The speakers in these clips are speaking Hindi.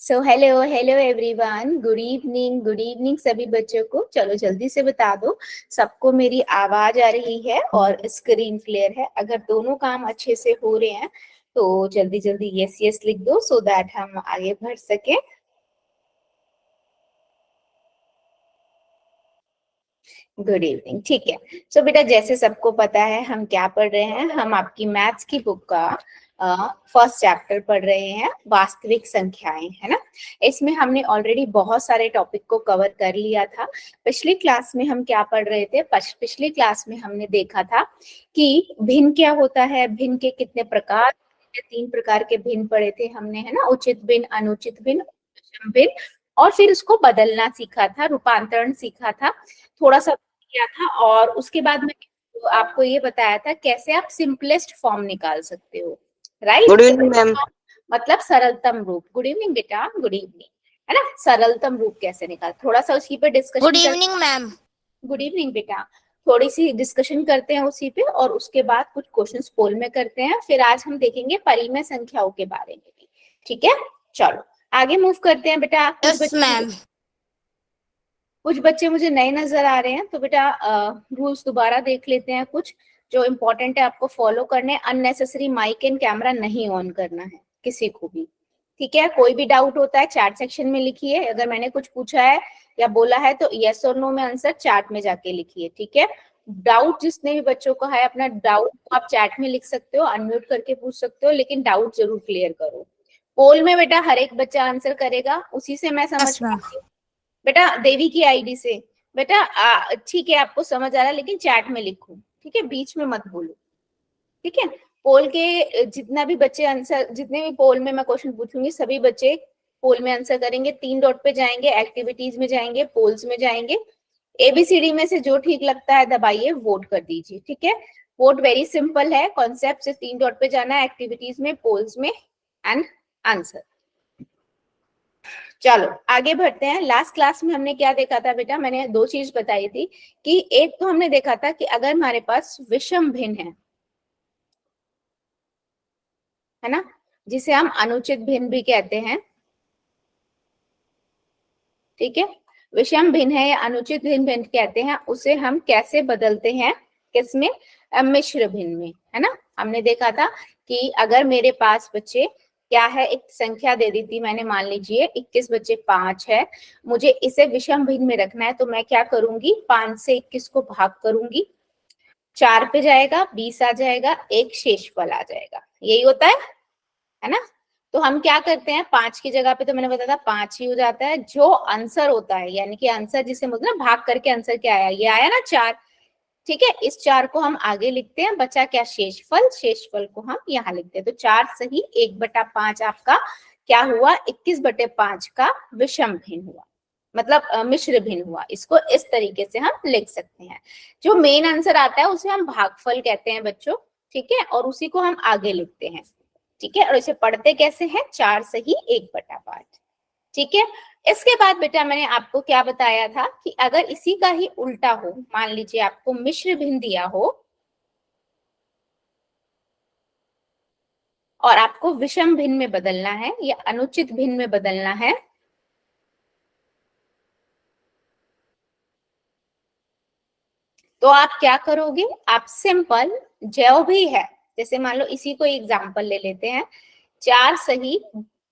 So hello hello everyone, good evening सभी बच्चों को। चलो जल्दी से बता दो, सबको मेरी आवाज आ रही है और स्क्रीन क्लियर है? अगर दोनों काम अच्छे से हो रहे हैं तो जल्दी जल्दी यस यस लिख दो, सो दैट हम आगे बढ़ सके। गुड इवनिंग, ठीक है। सो बेटा, जैसे सबको पता है हम क्या पढ़ रहे हैं, हम आपकी मैथ्स की बुक का फर्स्ट चैप्टर पढ़ रहे हैं, वास्तविक संख्याएं, है ना। इसमें हमने ऑलरेडी बहुत सारे टॉपिक को कवर कर लिया था। पिछली क्लास में हम क्या पढ़ रहे थे? पिछली क्लास में हमने देखा था कि भिन्न क्या होता है, भिन्न के कितने प्रकार, 3 प्रकार के भिन्न पढ़े थे हमने, है ना। उचित भिन्न, अनुचित भिन्न, विषम भिन्न, और फिर उसको बदलना सीखा था, रूपांतरण सीखा था, थोड़ा सा किया था। और उसके बाद में आपको ये बताया था कैसे आप सिंपलेस्ट फॉर्म निकाल सकते हो, राइट। Good evening ma'am. मतलब सरलतम रूप। गुड इवनिंग बेटा, गुड इवनिंग, है ना। सरलतम रूप कैसे निकाल, थोड़ा सा उसी पे discussion. Good evening ma'am. Good evening बेटा, थोड़ी सी डिस्कशन करते हैं उसी पे, और उसके बाद कुछ क्वेश्चंस पोल में करते हैं। फिर आज हम देखेंगे परिमेय संख्याओं के बारे में भी, ठीक है। चलो आगे मूव करते हैं बेटा। Yes ma'am. कुछ बच्चे मुझे नए नजर आ रहे हैं, तो बेटा रूल्स दोबारा देख लेते हैं। कुछ जो इम्पोर्टेंट है आपको फॉलो करने। अननेसेसरी माइक एंड कैमरा नहीं ऑन करना है किसी को भी, ठीक है। कोई भी डाउट होता है चैट सेक्शन में लिखिए। अगर मैंने कुछ पूछा है या बोला है तो यस और नो में आंसर चैट में जाके लिखिए, ठीक है। डाउट जितने भी बच्चों को है, अपना डाउट आप चैट में लिख सकते हो, अनम्यूट करके पूछ सकते हो, लेकिन डाउट जरूर क्लियर करो। पोल में बेटा हर एक बच्चा आंसर करेगा, उसी से मैं समझ पाऊंगी। बेटा देवी की आईडी से बेटा ठीक है, आपको समझ आ रहा है, लेकिन चैट में लिखो, ठीक है, बीच में मत बोलो, ठीक है। पोल के जितना भी बच्चे आंसर, जितने भी पोल में मैं क्वेश्चन पूछूंगी, सभी बच्चे पोल में आंसर करेंगे। 3 डॉट पे जाएंगे, एक्टिविटीज में जाएंगे, पोल्स में जाएंगे, एबीसीडी में से जो ठीक लगता है दबाइए, वोट कर दीजिए, ठीक है। वोट वेरी सिंपल है, कॉन्सेप्ट सिर्फ 3 डॉट पे जाना है, एक्टिविटीज में, पोल्स में, एंड आंसर। चलो आगे बढ़ते हैं। लास्ट क्लास में हमने क्या देखा था बेटा? मैंने 2 चीज बताई थी कि एक तो हमने देखा था कि अगर हमारे पास विषम भिन्न है ना, जिसे हम अनुचित भिन्न भी कहते हैं, ठीक है। विषम भिन्न है या अनुचित भिन्न कहते हैं, उसे हम कैसे बदलते हैं? किसमें? मिश्र भिन्न में, है ना। हमने देखा था कि अगर मेरे पास बच्चे क्या है, एक संख्या दे दी थी मैंने, मान लीजिए 21 बच्चे 5 है, मुझे इसे विषम भिन्न में रखना है, तो मैं क्या करूंगी? 5 से 21 को भाग करूंगी, 4 पे जाएगा, 20 आ जाएगा, एक शेषफल आ जाएगा, यही होता है ना। तो हम क्या करते हैं, 5 की जगह पे तो मैंने बताया था 5 ही हो जाता है। जो आंसर होता है, यानी कि आंसर जिसे मतलब भाग करके आंसर क्या आया, ये आया ना 4, ठीक है। इस 4 को हम आगे लिखते हैं, बचा क्या? शेषफल। शेषफल को हम यहाँ लिखते हैं। तो 4 सही 1/5 आपका क्या हुआ? 21/5 का विषम भिन्न हुआ, मतलब मिश्र भिन्न हुआ। इसको इस तरीके से हम लिख सकते हैं। जो मेन आंसर आता है उसे हम भागफल कहते हैं बच्चों, ठीक है, और उसी को हम आगे लिखते हैं, ठीक है। और इसे पढ़ते कैसे हैं? 4 सही 1/5, ठीक है। इसके बाद बेटा मैंने आपको क्या बताया था कि अगर इसी का ही उल्टा हो, मान लीजिए आपको मिश्र भिन्न दिया हो और आपको विषम भिन्न में बदलना है या अनुचित भिन्न में बदलना है, तो आप क्या करोगे? आप सिंपल जो भी है, जैसे मान लो इसी को एग्जाम्पल ले लेते हैं, 4 सही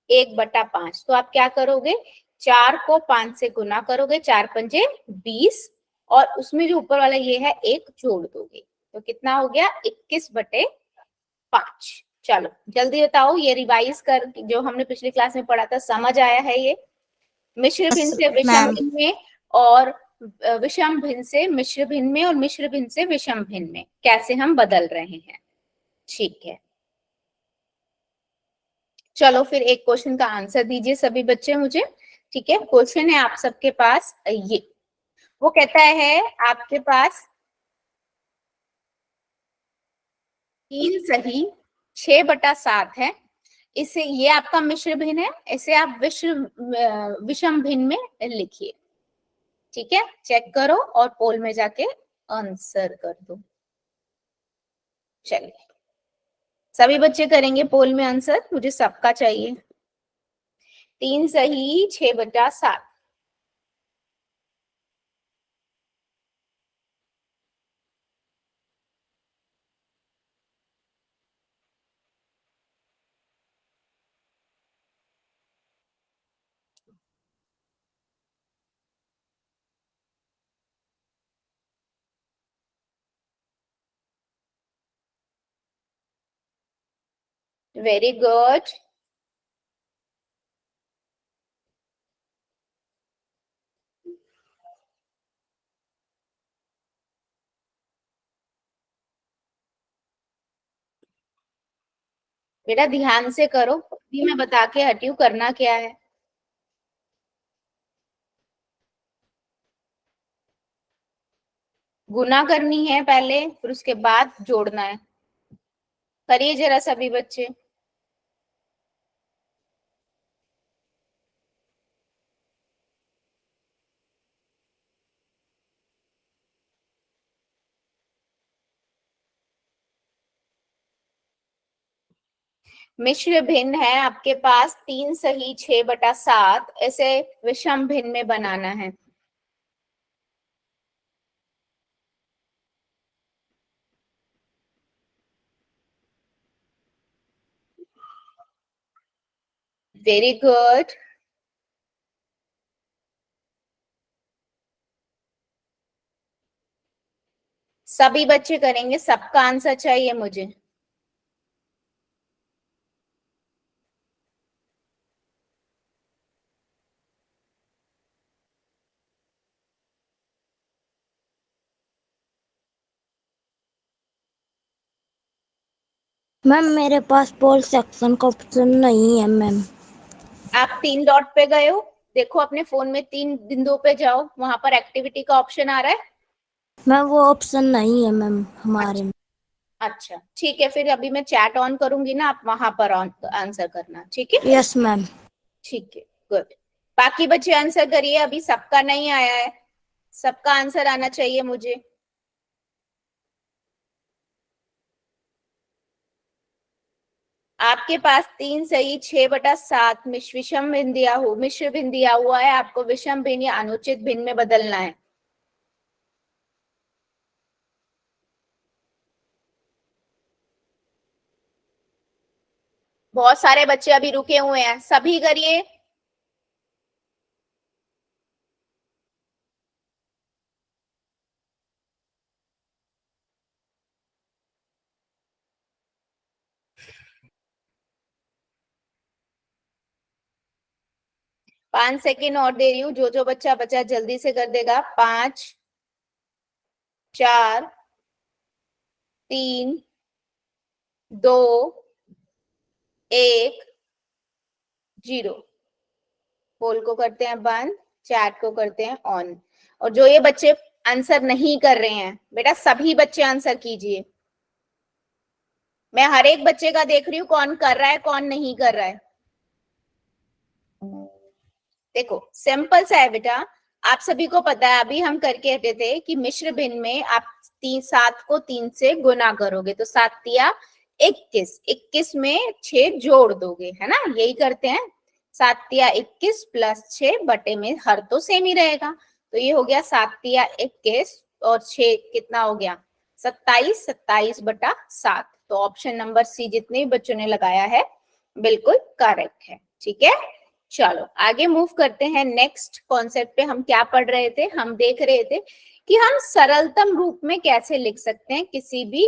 1/5, तो आप क्या करोगे? 4 को 5 से गुना करोगे, 4 पंजे 20, और उसमें जो ऊपर वाला ये है 1 जोड़ दोगे, तो कितना हो गया? 21/5। चलो जल्दी बताओ, ये रिवाइज कर, जो हमने पिछली क्लास में पढ़ा था, समझ आया है ये? मिश्र भिन्न से विषम भिन्न में, और विषम भिन्न से मिश्र भिन्न में, और मिश्र भिन्न से विषम भिन्न में कैसे हम बदल रहे हैं, ठीक है। चलो फिर एक क्वेश्चन का आंसर दीजिए सभी बच्चे मुझे, ठीक है। क्वेश्चन है आप सबके पास ये, वो कहता है आपके पास 3 सही 6/7 है, इसे, ये आपका मिश्र भिन्न है, इसे आप विषम भिन्न में लिखिए, ठीक है। चेक करो और पोल में जाके आंसर कर दो। चलिए सभी बच्चे करेंगे पोल में आंसर, मुझे सबका चाहिए। 3 सही 6/7। Very good. बेटा ध्यान से करो, अभी मैं बता के हटी हूँ करना क्या है। गुना करनी है पहले, फिर उसके बाद जोड़ना है। करिए जरा सभी बच्चे। मिश्र भिन्न है आपके पास, 3 सही 6/7, ऐसे विषम भिन्न में बनाना है। Very good. सभी बच्चे करेंगे, सबका आंसर चाहिए मुझे। मैम मेरे पास पोल सेक्शन का ऑप्शन नहीं है मैम। आप 3 डॉट पे गए हो, देखो अपने फोन में 3 बिंदुओं पे जाओ, वहां पर एक्टिविटी का ऑप्शन आ रहा है। मैम वो ऑप्शन नहीं है मैम हमारे में। अच्छा ठीक है, फिर अभी मैं चैट ऑन करूंगी ना, आप वहां पर ऑन आंसर करना, ठीक है। Yes ma'am. ठीक है, गुड। बाकी बच्चे आंसर करिए, अभी सबका नहीं आया है, सबका आंसर आना चाहिए मुझे। आपके पास 3 सही 6/7 विषम भिन्न दिया हो, मिश्र भिन्न दिया हुआ है, आपको विषम भिन्न या अनुचित भिन्न में बदलना है। बहुत सारे बच्चे अभी रुके हुए हैं, सभी करिए। पांच सेकेंड और दे रही हूँ, जो जो बच्चा बचा जल्दी से कर देगा। 5 4 3 2 1 0। पोल को करते हैं बंद, चैट को करते हैं ऑन। और जो ये बच्चे आंसर नहीं कर रहे हैं, बेटा सभी बच्चे आंसर कीजिए। मैं हर एक बच्चे का देख रही हूँ कौन कर रहा है कौन नहीं कर रहा है। देखो सिंपल सा है बेटा, आप सभी को पता है, अभी हम करके हटे थे कि मिश्र भिन्न में आप 7 को 3 से गुना करोगे तो 7 तिया 21, 21 में 6 जोड़ दोगे, है ना, यही करते हैं। 7 तिया 21 प्लस 6 बटे में हर तो सेम ही रहेगा, तो ये हो गया 7 तिया 21 और 6 कितना हो गया 27, 27/7। तो ऑप्शन नंबर सी जितने भी बच्चों ने लगाया है बिल्कुल करेक्ट है, ठीक है। चलो आगे मूव करते हैं। नेक्स्ट कॉन्सेप्ट पे हम क्या पढ़ रहे थे, हम देख रहे थे कि हम सरलतम रूप में कैसे लिख सकते हैं किसी भी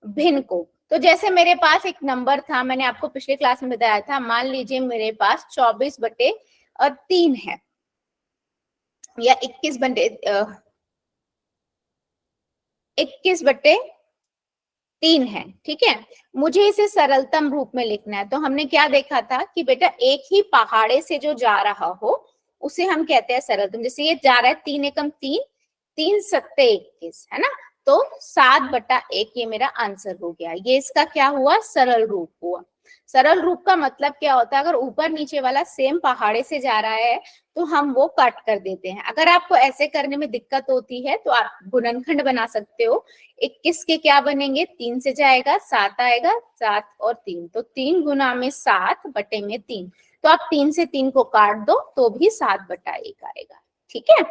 भिन्न को। तो जैसे मेरे पास एक नंबर था, मैंने आपको पिछले क्लास में बताया था, मान लीजिए मेरे पास 24/3 है या 21/3 है, ठीक है। मुझे इसे सरलतम रूप में लिखना है, तो हमने क्या देखा था कि बेटा एक ही पहाड़े से जो जा रहा हो उसे हम कहते हैं सरलतम। जैसे ये जा रहा है 3 एकम 3, 3 सत्ते 21, है ना, तो 7/1 ये मेरा आंसर हो गया, ये इसका क्या हुआ सरल रूप हुआ। सरल रूप का मतलब क्या होता है, अगर ऊपर नीचे वाला सेम पहाड़े से जा रहा है तो हम वो कट कर देते हैं। अगर आपको ऐसे करने में दिक्कत होती है तो आप गुणनखंड बना सकते हो। 21 के क्या बनेंगे, 3 से जाएगा 7 आएगा, 7 और 3, तो 3 गुना में 7 बटे में 3, तो आप 3 से 3 को काट दो तो भी 7 बटा 1 आएगा। ठीक है,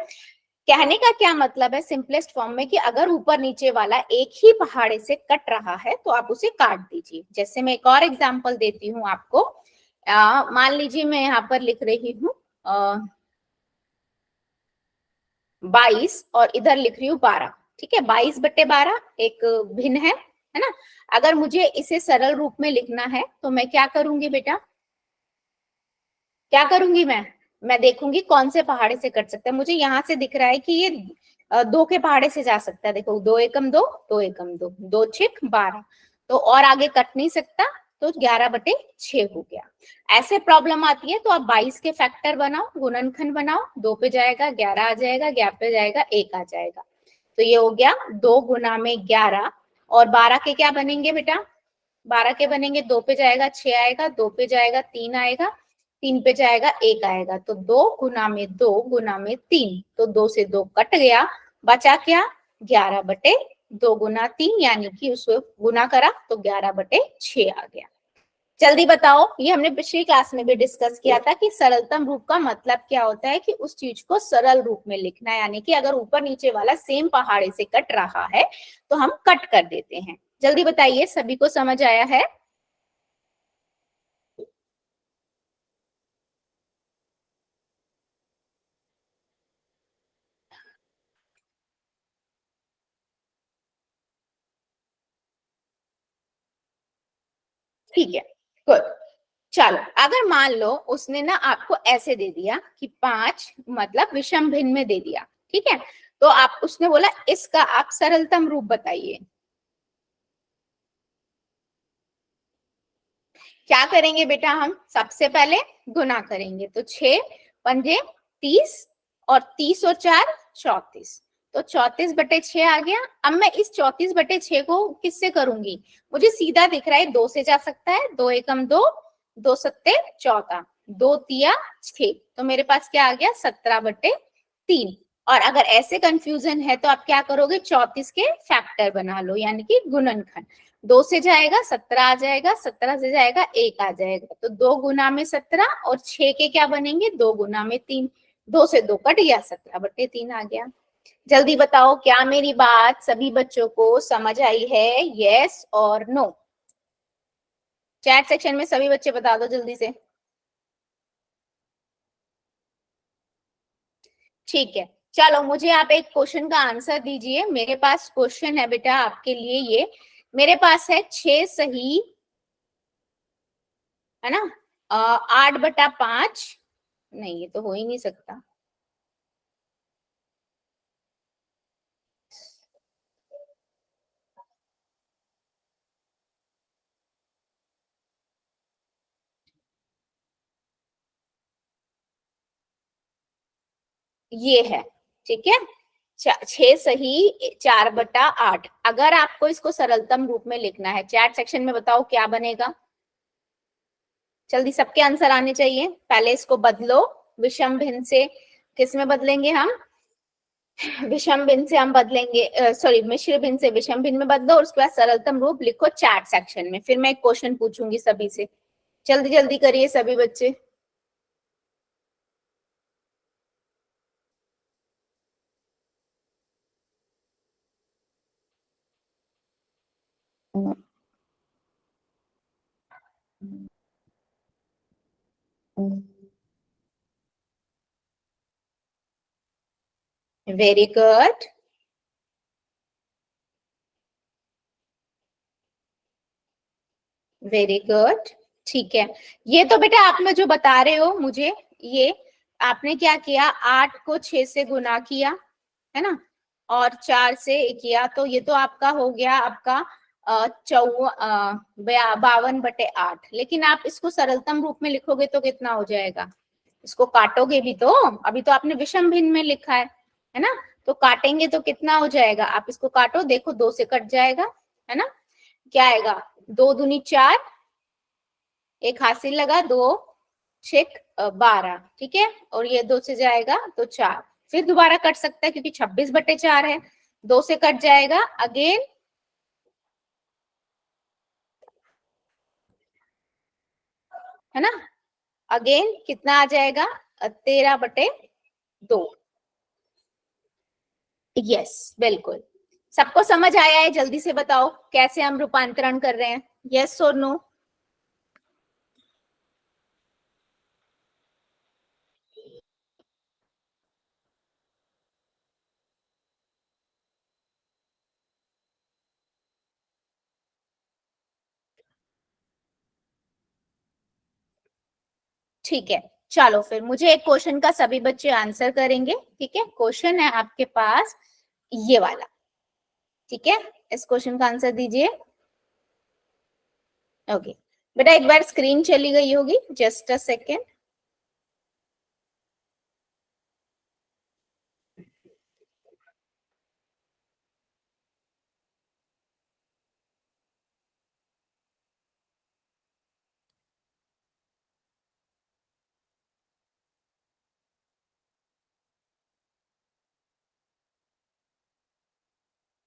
कहने का क्या मतलब है सिंपलेस्ट फॉर्म में कि अगर ऊपर नीचे वाला एक ही पहाड़े से कट रहा है तो आप उसे काट दीजिए। जैसे मैं एक और एग्जांपल देती हूँ आपको। मान लीजिए मैं यहाँ पर लिख रही हूँ 22 और इधर लिख रही हूँ 12। ठीक है, 22 बटे 12 एक भिन्न है ना। अगर मुझे इसे सरल रूप में लिखना है तो मैं क्या करूंगी बेटा, क्या करूंगी मैं देखूंगी कौन से पहाड़े से कट सकता है। मुझे यहाँ से दिख रहा है कि ये 2 के पहाड़े से जा सकता है। देखो 2 एकम 2, 2 एकम 2, 2 6 12, तो और आगे कट नहीं सकता, तो 11 बटे 6 हो गया। ऐसे प्रॉब्लम आती है तो आप 22 के फैक्टर बनाओ, गुणनखंड बनाओ, 2 पे जाएगा 11 आ जाएगा, 11 पे जाएगा 1 आ जाएगा, तो ये हो गया 2 गुना में 11। और 12 के क्या बनेंगे बेटा, 12 के बनेंगे 2 पे जाएगा 6 आएगा, 2 पे जाएगा 3 आएगा, 3 पे जाएगा 1 आएगा, तो 2 गुना में 2 गुना में 3, तो 2 से 2 कट गया, बचा क्या 11 बटे 2 गुना 3, यानी कि उसको गुना करा तो 11 बटे 6 आ गया। जल्दी बताओ, ये हमने पिछली क्लास में भी डिस्कस किया था कि सरलतम रूप का मतलब क्या होता है, कि उस चीज को सरल रूप में लिखना है, यानी कि अगर ऊपर नीचे वाला सेम पहाड़े से कट रहा है तो हम कट कर देते हैं। जल्दी बताइए, सभी को समझ आया है? ठीक है, गुड। चलो, अगर मान लो उसने ना आपको ऐसे दे दिया कि 5 मतलब विषम भिन्न में दे दिया, ठीक है, तो आप उसने बोला इसका आप सरलतम रूप बताइए। क्या करेंगे बेटा, हम सबसे पहले गुना करेंगे, तो 6 पंजे 30 और 30 और 4 34, तो 34 बटे 6 आ गया। अब मैं इस 34 बटे 6 को किससे करूंगी, मुझे सीधा दिख रहा है 2 से जा सकता है, 2 एकम 2, 2 सत्ते 14, 2 तिया 6, तो मेरे पास क्या आ गया 17 बटे 3। और अगर ऐसे कंफ्यूजन है तो आप क्या करोगे, 34 के फैक्टर बना लो, यानी कि गुणनखंड। 2 से जाएगा 17 आ जाएगा, 17 से जाएगा 1 आ जाएगा, तो 2 गुना में 17 और 6 के क्या बनेंगे 2 गुना में 3, 2 से 2 कट गया, 17 बटे 3 आ गया। जल्दी बताओ, क्या मेरी बात सभी बच्चों को समझ आई है, यस और नो? चैट सेक्शन में सभी बच्चे बता दो जल्दी से। ठीक है, चलो मुझे आप एक क्वेश्चन का आंसर दीजिए। मेरे पास क्वेश्चन है बेटा आपके लिए, ये मेरे पास है 6 सही, है ना, 8/5, नहीं ये तो हो ही नहीं सकता। ये है, ठीक है, 6 सही 4/8। अगर आपको इसको सरलतम रूप में लिखना है, चैट सेक्शन में बताओ क्या बनेगा, जल्दी सबके आंसर आने चाहिए। पहले इसको बदलो, विषम भिन्न से किस में बदलेंगे हम, विषम भिन्न से हम बदलेंगे, सॉरी मिश्र भिन्न से विषम भिन्न में बदलो, और उसके बाद सरलतम रूप लिखो चैट सेक्शन में। फिर मैं एक क्वेश्चन पूछूंगी सभी से, जल्दी जल्दी करिए सभी बच्चे। वेरी गुड, वेरी गुड, ठीक है। ये तो बेटा आप में जो बता रहे हो मुझे, ये आपने क्या किया, 8 को 6 से गुना किया, है ना, और 4 से किया, तो ये तो आपका हो गया आपका 52/8। लेकिन आप इसको सरलतम रूप में लिखोगे तो कितना हो जाएगा, इसको काटोगे भी तो, अभी तो आपने विषम भिन्न में लिखा है ना, तो काटेंगे तो कितना हो जाएगा, आप इसको काटो, देखो 2 से कट जाएगा, है ना, क्या आएगा, 2 दूनी 4, एक हासिल लगा, 2 6 12, ठीक है, और ये 2 से जाएगा तो 4, फिर दोबारा कट सकता है क्योंकि 26/4 है, 2 से कट जाएगा अगेन, है ना, अगेन कितना आ जाएगा, 13/2। यस, बिल्कुल। सबको समझ आया है? जल्दी से बताओ कैसे हम रूपांतरण कर रहे हैं, यस और नो? ठीक है, चलो फिर मुझे एक क्वेश्चन का सभी बच्चे आंसर करेंगे, ठीक है, क्वेश्चन है आपके पास ये वाला, ठीक है, इस क्वेश्चन का आंसर दीजिए। ओके बेटा, एक बार स्क्रीन चली गई होगी, जस्ट अ सेकेंड।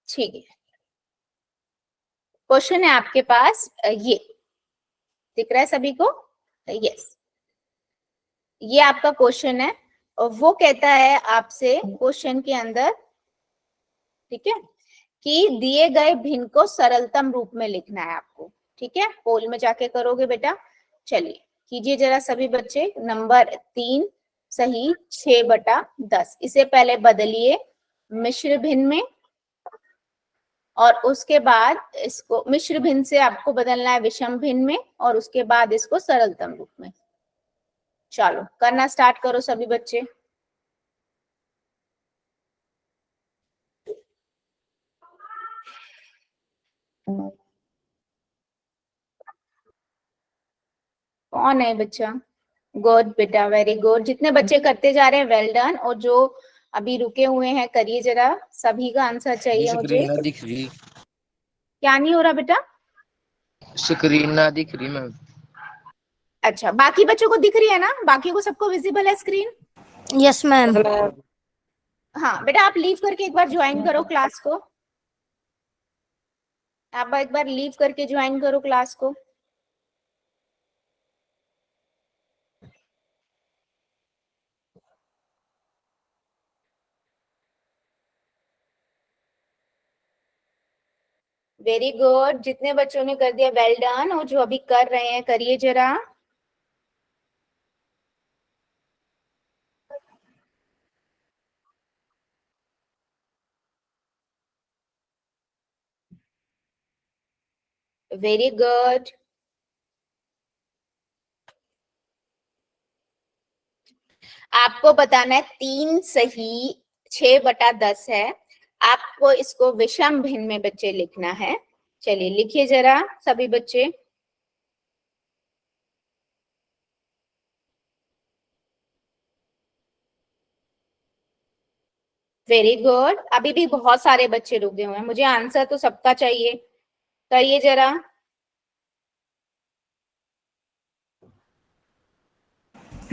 ठीक है, क्वेश्चन है आपके पास ये दिख रहा है सभी को? यस, ये आपका क्वेश्चन है और वो कहता है आपसे क्वेश्चन के अंदर, ठीक है, कि दिए गए भिन्न को सरलतम रूप में लिखना है आपको, ठीक है, पोल में जाके करोगे बेटा। चलिए कीजिए जरा सभी बच्चे, नंबर 3 सही 6/10, इसे पहले बदलिए मिश्र भिन्न में, और उसके बाद इसको मिश्र भिन्न से आपको बदलना है विषम भिन्न में, और उसके बाद इसको सरलतम रूप में। चलो करना स्टार्ट करो सभी बच्चे। कौन है बच्चा? गुड बेटा, वेरी गुड, जितने बच्चे करते जा रहे हैं वेल डन, और जो अभी रुके हुए हैं करिए जरा, सभी का आंसर चाहिए मुझे। स्क्रीन ना दिख रही। क्या नहीं हो रहा बेटा? स्क्रीन ना दिख रही मैम। अच्छा, बाकी बच्चों को दिख रही है ना? बाकी को सबको विजिबल है स्क्रीन? Yes ma'am. हाँ बेटा, आप लीव करके एक बार ज्वाइन करो क्लास को, आप एक बार लीव करके ज्वाइन करो क्लास को। वेरी गुड, जितने बच्चों ने कर दिया वेल डन, और जो अभी कर रहे हैं करिए जरा। वेरी गुड, आपको बताना है 3 सही 6/10 है, आपको इसको विषम भिन्न में बच्चे लिखना है। चलिए लिखिए जरा सभी बच्चे। वेरी गुड, अभी भी बहुत सारे बच्चे रुके हुए हैं, मुझे आंसर तो सबका चाहिए, करिए जरा।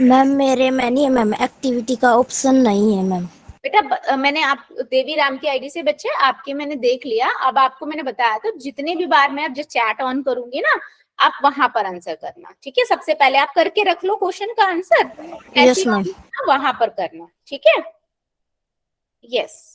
मैम मेरे में नहीं है मैम, एक्टिविटी का ऑप्शन नहीं है मैम। बेटा मैंने आप देवी राम की आईडी से बच्चे आपके मैंने देख लिया, अब आपको मैंने बताया तो जितने भी बार मैं अब जब चैट ऑन करूंगी ना, आप वहां पर आंसर करना, ठीक है, सबसे पहले आप करके रख लो क्वेश्चन का आंसर, ऐसे यस मैम। वहां पर करना, ठीक है। Yes,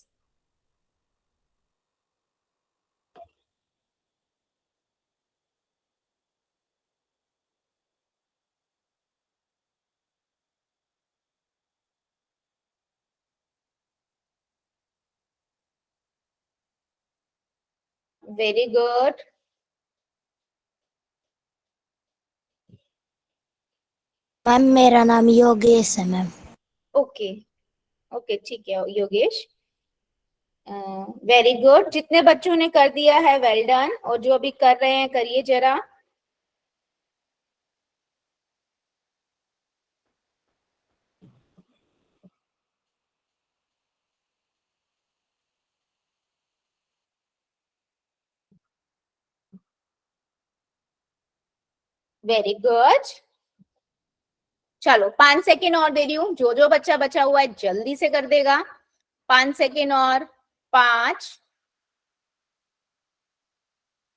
very good. मैम मेरा नाम योगेश है मैम। ओके, ओके ठीक है योगेश, वेरी गुड, जितने बच्चों ने कर दिया है वेल डन, और जो अभी कर रहे हैं करिए जरा। Very good. चलो 5 सेकेंड और दे रही हूँ, जो जो बच्चा बचा हुआ है जल्दी से कर देगा। 5 सेकेंड और। 5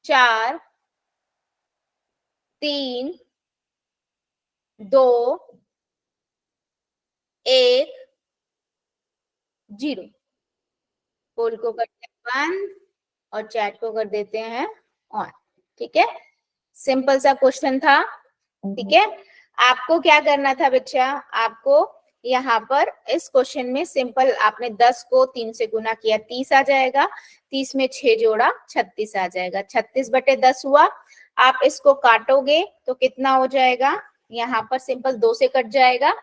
4 3 2 1 0। पोल को करते हैं बंद और चैट को कर देते हैं ऑन। ठीक है, सिंपल सा क्वेश्चन था। ठीक है, आपको क्या करना था बच्चा, आपको यहाँ पर इस क्वेश्चन में सिंपल आपने 10 को 3 से गुना किया 30 आ जाएगा, 30 में 6 जोड़ा 36 आ जाएगा, 36/10 हुआ। आप इसको काटोगे तो कितना हो जाएगा, यहाँ पर सिंपल 2 से कट जाएगा,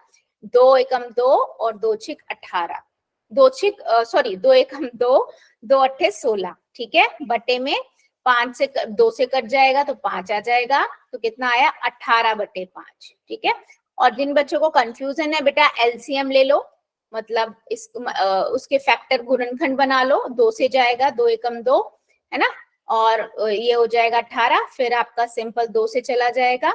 2 एकम 2 और 2 छिक 18, 2 छिक सॉरी 2 एकम 2, 2 अट्ठे 16। ठीक है, बटे में 5 से 2 से कट जाएगा तो 5 आ जाएगा, तो कितना आया 18/5। ठीक है, और जिन बच्चों को कंफ्यूजन है बेटा एलसीएम ले लो, मतलब इस उसके फैक्टर गुणनखंड बना लो, 2 से जाएगा 2 एकम 2 है ना, और ये हो जाएगा 18, फिर आपका सिंपल 2 से चला जाएगा,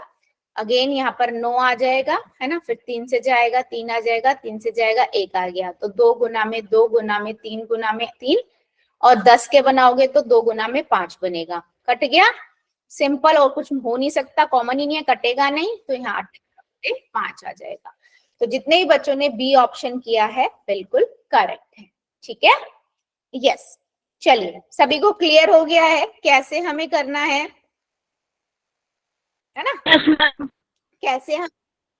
अगेन यहाँ पर 9 आ जाएगा है ना, फिर 3 से जाएगा 3 आ जाएगा, 3 से जाएगा 1 आ गया, तो 2 गुना में 2 गुना में 3 गुना में 3, और 10 के बनाओगे तो 2 गुना में 5 बनेगा, कट गया सिंपल, और कुछ हो नहीं सकता, कॉमन ही नहीं है, कटेगा नहीं, तो यहाँ 5 आ जाएगा। तो जितने ही बच्चों ने बी ऑप्शन किया है बिल्कुल करेक्ट है। ठीक है, यस। चलिए, सभी को क्लियर हो गया है कैसे हमें करना है ना, कैसे हम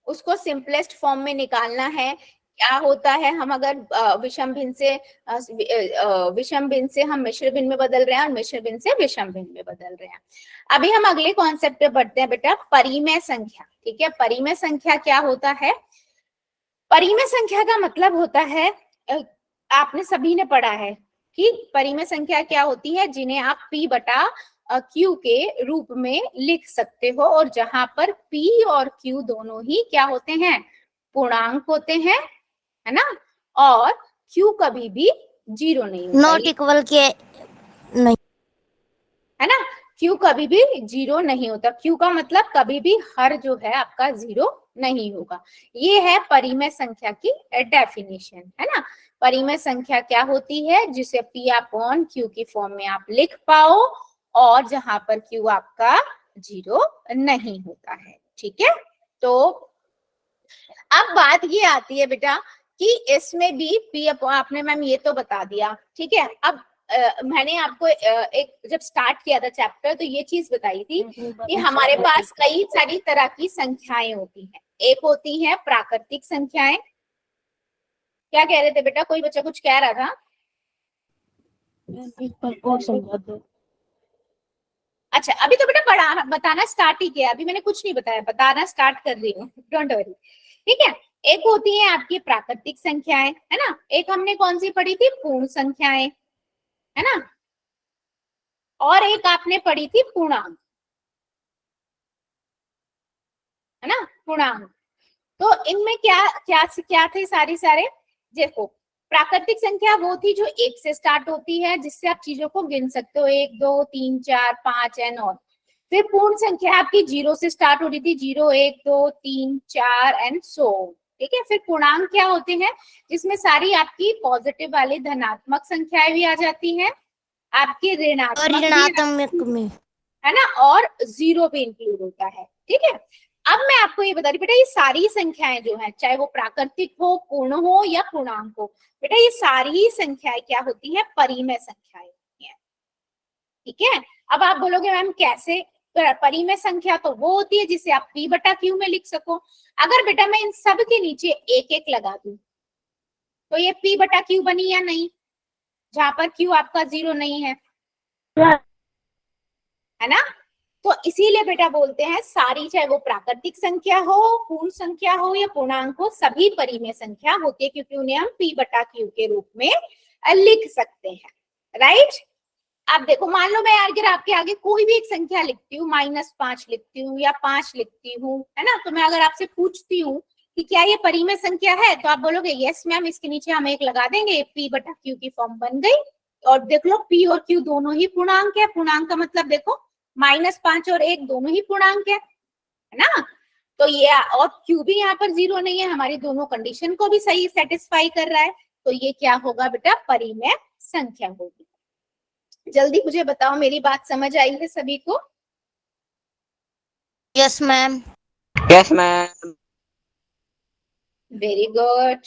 उसको सिंपलेस्ट फॉर्म में निकालना है। क्या होता है, हम अगर विषम भिन्न से हम मिश्र भिन्न में बदल रहे हैं और मिश्र भिन्न से विषम भिन्न में बदल रहे हैं। अभी हम अगले कॉन्सेप्ट पे बढ़ते हैं बेटा, परिमेय संख्या। ठीक है, परिमेय संख्या क्या होता है, परिमेय संख्या का मतलब होता है, आपने सभी ने पढ़ा है कि परिमेय संख्या क्या होती है, जिन्हें आप p बटा q के रूप में लिख सकते हो, और जहां पर p और q दोनों ही क्या होते हैं, पूर्णांक होते हैं, है ना, और q कभी भी 0 नहीं होता, नॉट इक्वल के नहीं, है ना, q कभी भी 0 नहीं होता, q का मतलब कभी भी हर जो है आपका 0 नहीं होगा। ये है परिमेय संख्या की डेफिनेशन, है ना। परिमेय संख्या क्या होती है, जिसे p अपॉन q की फॉर्म में आप लिख पाओ, और जहां पर q आपका 0 नहीं होता है। ठीक है, तो अब बात ये आती है बेटा कि इसमें भी p आपने मैम ये तो बता दिया, ठीक है। अब मैंने आपको एक जब स्टार्ट किया था चैप्टर तो ये चीज बताई थी कि हमारे पास कई सारी तरह की संख्याएं होती हैं। एक होती है प्राकृतिक संख्याएं। क्या कह रहे थे बेटा, कोई बच्चा कुछ कह रहा था? अच्छा, अभी तो बेटा पढ़ा बताना स्टार्ट ही किया, अभी मैंने कुछ नहीं बताया, बताना स्टार्ट कर रही हूँ, डोंट वरी। ठीक है, एक होती है आपकी प्राकृतिक संख्याएं, है ना, एक हमने कौन सी पढ़ी थी, पूर्ण संख्याएं, है ना, और एक आपने पढ़ी थी पूर्णांक, है ना, पूर्णांक। तो इनमें क्या क्या क्या थे सारे देखो, प्राकृतिक संख्या वो थी जो 1 से स्टार्ट होती है, जिससे आप चीजों को गिन सकते हो, 1 2 3 4 5 एंड और। फिर पूर्ण संख्या आपकी 0 से स्टार्ट हो रही थी, 0 1 2 3 4 एंड सो। ठीक है, फिर पूर्णांक क्या होते हैं, जिसमें सारी आपकी पॉजिटिव वाली धनात्मक संख्याएं भी आ जाती हैं, आपकी और ऋणात्मक में है ना, और 0 भी इंक्लूड होता है। ठीक है, अब मैं आपको ये बता रही बेटा, ये सारी संख्याएं जो है, चाहे वो प्राकृतिक हो, पूर्ण हो या पूर्णांक हो, बेटा ये सारी संख्याएं क्या होती है, परिमेय संख्याएं होती है। ठीक है, अब आप बोलोगे मैम कैसे, परिमेय संख्या तो वो होती है जिसे आप p बटा q में लिख सको। अगर बेटा मैं इन सब के नीचे एक एक लगा दूं तो ये p बटा q बनी या नहीं, जहां पर q आपका 0 नहीं है ना। तो इसीलिए बेटा बोलते हैं सारी, चाहे वो प्राकृतिक संख्या हो, पूर्ण संख्या हो या पूर्णांक हो, सभी परिमेय संख्या होती है, क्योंकि उन्हें हम p बटा q के रूप में लिख सकते हैं। राइट, आप देखो, मान लो मैं अगर आपके आगे कोई भी एक संख्या लिखती हूँ, -5 लिखती हूँ या 5 लिखती हूँ, है ना, तो मैं अगर आपसे पूछती हूँ कि क्या ये परिमेय संख्या है, तो आप बोलोगे यस मैम, इसके नीचे हम एक लगा देंगे, p बटा q की फॉर्म बन गई। और देख लो p और q दोनों ही पूर्णांक है, पूर्णांक का मतलब देखो -5 और 1 दोनों ही पूर्णांक है। है ना। तो ये और क्यू भी यहाँ पर 0 नहीं है, हमारी दोनों कंडीशन को भी सही सेटिस्फाई कर रहा है, तो ये क्या होगा बेटा, परिमेय संख्या होगी। जल्दी मुझे बताओ, मेरी बात समझ आई है सभी को? Yes ma'am. Yes ma'am. Very good,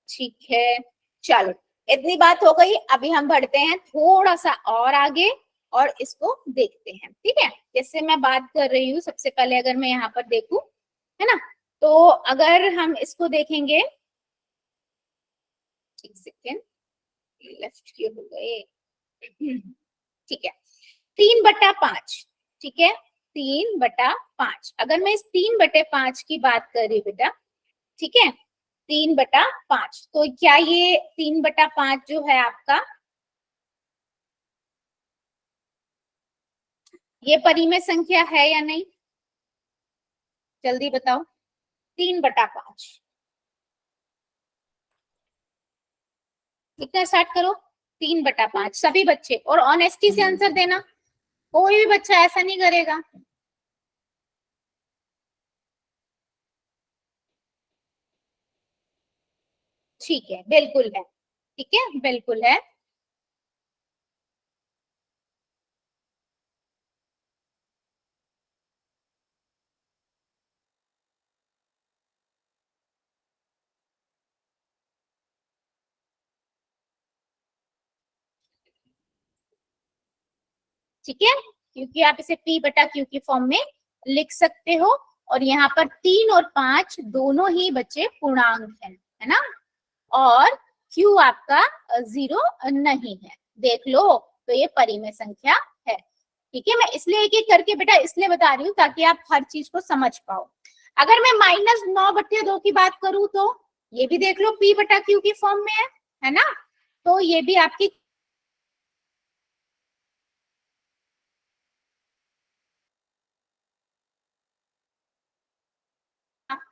ठीक है। चलो, इतनी बात हो गई, अभी हम बढ़ते हैं थोड़ा सा और आगे और इसको देखते हैं, ठीक है। जैसे मैं बात कर रही हूँ, सबसे पहले अगर मैं यहाँ पर देखूं, है ना, तो अगर हम इसको देखेंगे, एक सेकेंड, लेफ्ट क्यों हो गए, ठीक है, 3/5, ठीक है, 3/5। अगर मैं इस 3/5 की बात कर रही हूँ बेटा, ठीक है, 3/5, तो क्या ये 3/5 जो है आपका, ये परिमेय संख्या है या नहीं? जल्दी बताओ, 3/5 लिखना स्टार्ट करो। 3/5 सभी बच्चे, और ऑनेस्टी से आंसर देना, कोई भी बच्चा ऐसा नहीं करेगा। ठीक है, बिल्कुल है, ठीक है, बिल्कुल है। ठीक है, क्योंकि आप इसे P/Q की फॉर्म में लिख सकते हो, और यहाँ पर 3 और 5 दोनों ही बच्चे पूर्णांक हैं, है ना, और Q आपका 0 नहीं है, देख लो, तो ये परिमेय संख्या है। ठीक है, मैं इसलिए एक एक करके बेटा इसलिए बता रही हूँ ताकि आप हर चीज को समझ पाओ। अगर मैं -9/2 की बात करूं, तो ये भी देख लो P/Q की फॉर्म में है ना, तो ये भी आपकी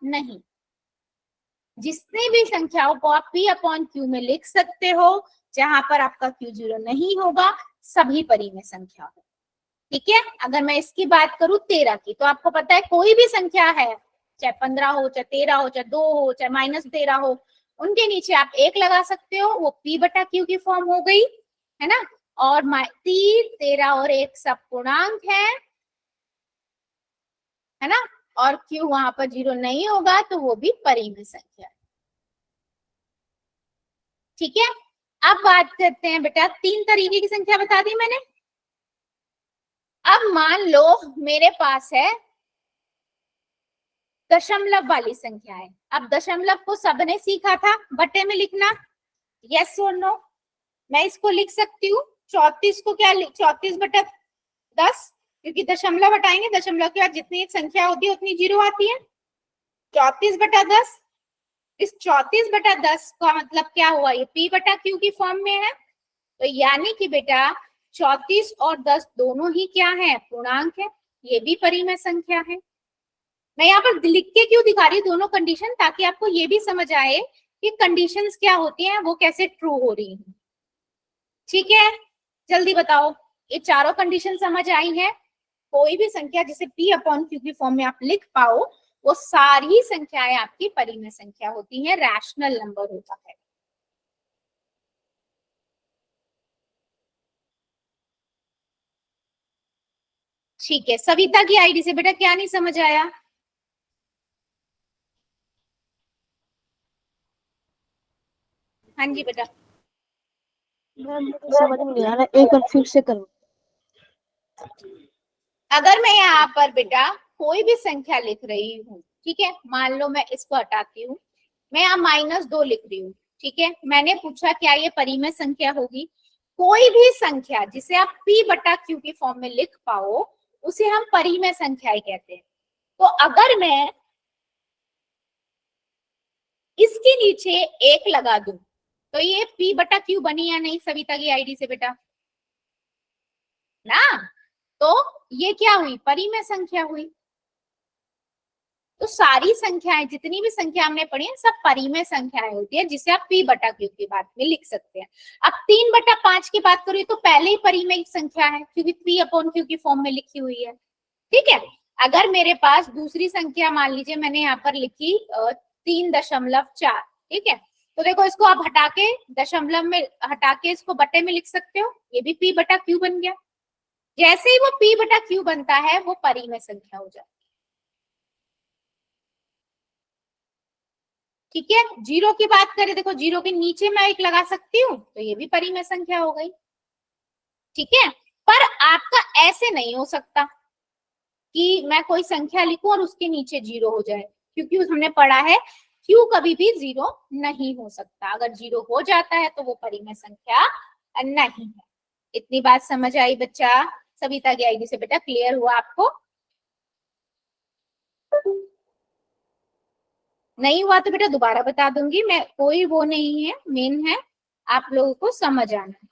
नहीं, जितनी भी संख्याओं को आप P/Q में लिख सकते हो, जहां पर आपका Q 0 नहीं होगा, सभी परिमेय संख्या हो। ठीक है, अगर मैं इसकी बात करूं 13 की, तो आपको पता है कोई भी संख्या है, चाहे 15 हो, चाहे 13 हो, चाहे 2 हो, चाहे -13 हो, उनके नीचे आप 1 लगा सकते हो, वो P/Q की फॉर्म हो गई, है ना। और 3, 13 और 1 सब पूर्णांक है ना, और Q वहां पर 0 नहीं होगा, तो वो भी परिमेय संख्या है। ठीक है, अब बात करते हैं बेटा, 3 तरीके की संख्या बता दी मैंने। अब मान लो मेरे पास है दशमलव वाली संख्या है। अब दशमलव को सबने सीखा था बटे में लिखना, यस और नो। मैं इसको लिख सकती हूँ 34 को, क्या 34/10, क्योंकि दशमलव हटाएंगे, दशमलव के बाद जितनी संख्या होती है उतनी 0 आती है। 34/10, इस 34/10 का मतलब क्या हुआ, ये P/Q की फॉर्म में है, तो यानी कि बेटा 34 और 10 दोनों ही क्या है, पूर्णांक है, ये भी परिमेय संख्या है। मैं यहाँ पर लिख के क्यों दिखा रही हूँ दोनों कंडीशन, ताकि आपको ये भी समझ आए कि कंडीशंस क्या होती हैं, वो कैसे ट्रू हो रही हैं। ठीक है, जल्दी बताओ, ये चारों कंडीशन समझ आई है? कोई भी संख्या जिसे P/Q की फॉर्म में आप लिख पाओ, वो सारी संख्याएं आपकी परिमेय संख्या होती हैं, रैशनल नंबर होता है। ठीक है, सविता की आईडी से बेटा क्या नहीं समझ आया? हाँ जी बेटा, समझ में नहीं आ रहा, एक बार फिर से करो। अगर मैं यहाँ पर बेटा कोई भी संख्या लिख रही हूँ, ठीक है, मान लो मैं इसको हटाती हूँ, मैं यहाँ -2 लिख रही हूँ, ठीक है, मैंने पूछा क्या ये परिमेय संख्या होगी? कोई भी संख्या जिसे आप P/Q की फॉर्म में लिख पाओ, उसे हम परिमेय संख्याएं कहते हैं। तो अगर मैं इसके नीचे 1 लगा दूं, तो ये P/Q बनी या नहीं सविता की आईडी से बेटा? ना, तो ये क्या हुई, परिमेय संख्या हुई। तो सारी संख्याएं, जितनी भी संख्या हमने पढ़ी है, सब परिमेय संख्याएं होती है, जिसे आप P/Q की बात में लिख सकते हैं। अब 3/5 की बात करें तो पहले ही परिमेय संख्या है, क्योंकि P/Q की फॉर्म में लिखी हुई है, ठीक है। अगर मेरे पास दूसरी संख्या मान लीजिए मैंने यहाँ पर लिखी 3.4, ठीक है, तो देखो इसको आप हटा के दशमलव में हटा के इसको बटे में लिख सकते हो, ये भी p बटा q बन गया। जैसे ही वो p बटा q बनता है वो परिमेय संख्या हो जाती है। ठीक है, जीरो की बात करें, देखो जीरो के नीचे मैं एक लगा सकती हूँ, तो ये भी परिमेय संख्या हो गई। ठीक है, पर आपका ऐसे नहीं हो सकता कि मैं कोई संख्या लिखूं और उसके नीचे जीरो हो जाए, क्योंकि हमने पढ़ा है q कभी भी जीरो नहीं हो सकता। अगर जीरो हो जाता है तो वो परिमेय संख्या नहीं है। इतनी बात समझ आई बच्चा? सविता की आईडी से बेटा क्लियर हुआ आपको? नहीं हुआ तो बेटा दोबारा बता दूंगी मैं, कोई वो नहीं है, मेन है आप लोगों को समझ आना।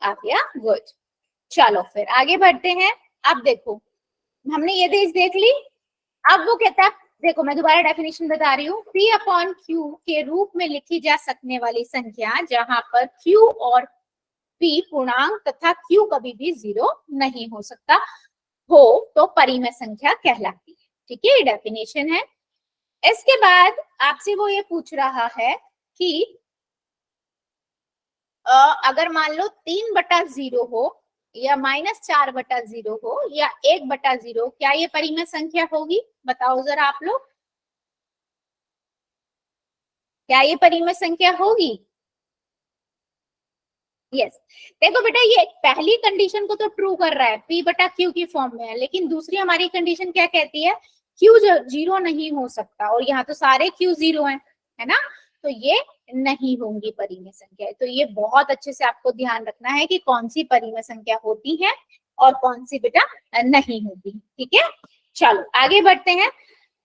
आ गया? गुड। चलो फिर आगे बढ़ते हैं। अब देखो हमने ये देख ली। अब वो कहता है, देखो मैं दोबारा डेफिनेशन बता रही हूँ, p अपॉन q के रूप में लिखी जा सकने वाली संख्या जहां पर q और p पूर्णांक तथा q कभी भी जीरो नहीं हो सकता हो तो परिमेय संख्या कहलाती है। ठीक है, ये डेफिनेशन है। इसके बाद आपसे वो ये पूछ रहा है कि अगर मान लो 3/0 हो या -4/0 हो या 1/0, क्या ये परिमेय संख्या होगी? बताओ जरा आप लोग, क्या ये परिमेय संख्या होगी? यस। देखो बेटा ये पहली कंडीशन को तो ट्रू कर रहा है, p बटा q की फॉर्म में है, लेकिन दूसरी हमारी कंडीशन क्या कहती है? q जीरो नहीं हो सकता, और यहाँ तो सारे q जीरो हैं, है ना, तो ये नहीं होंगी परिमेय संख्या। तो ये बहुत अच्छे से आपको ध्यान रखना है कि कौन सी परिमेय संख्या होती है और कौन सी बेटा नहीं होती। ठीक है, चलो आगे बढ़ते हैं।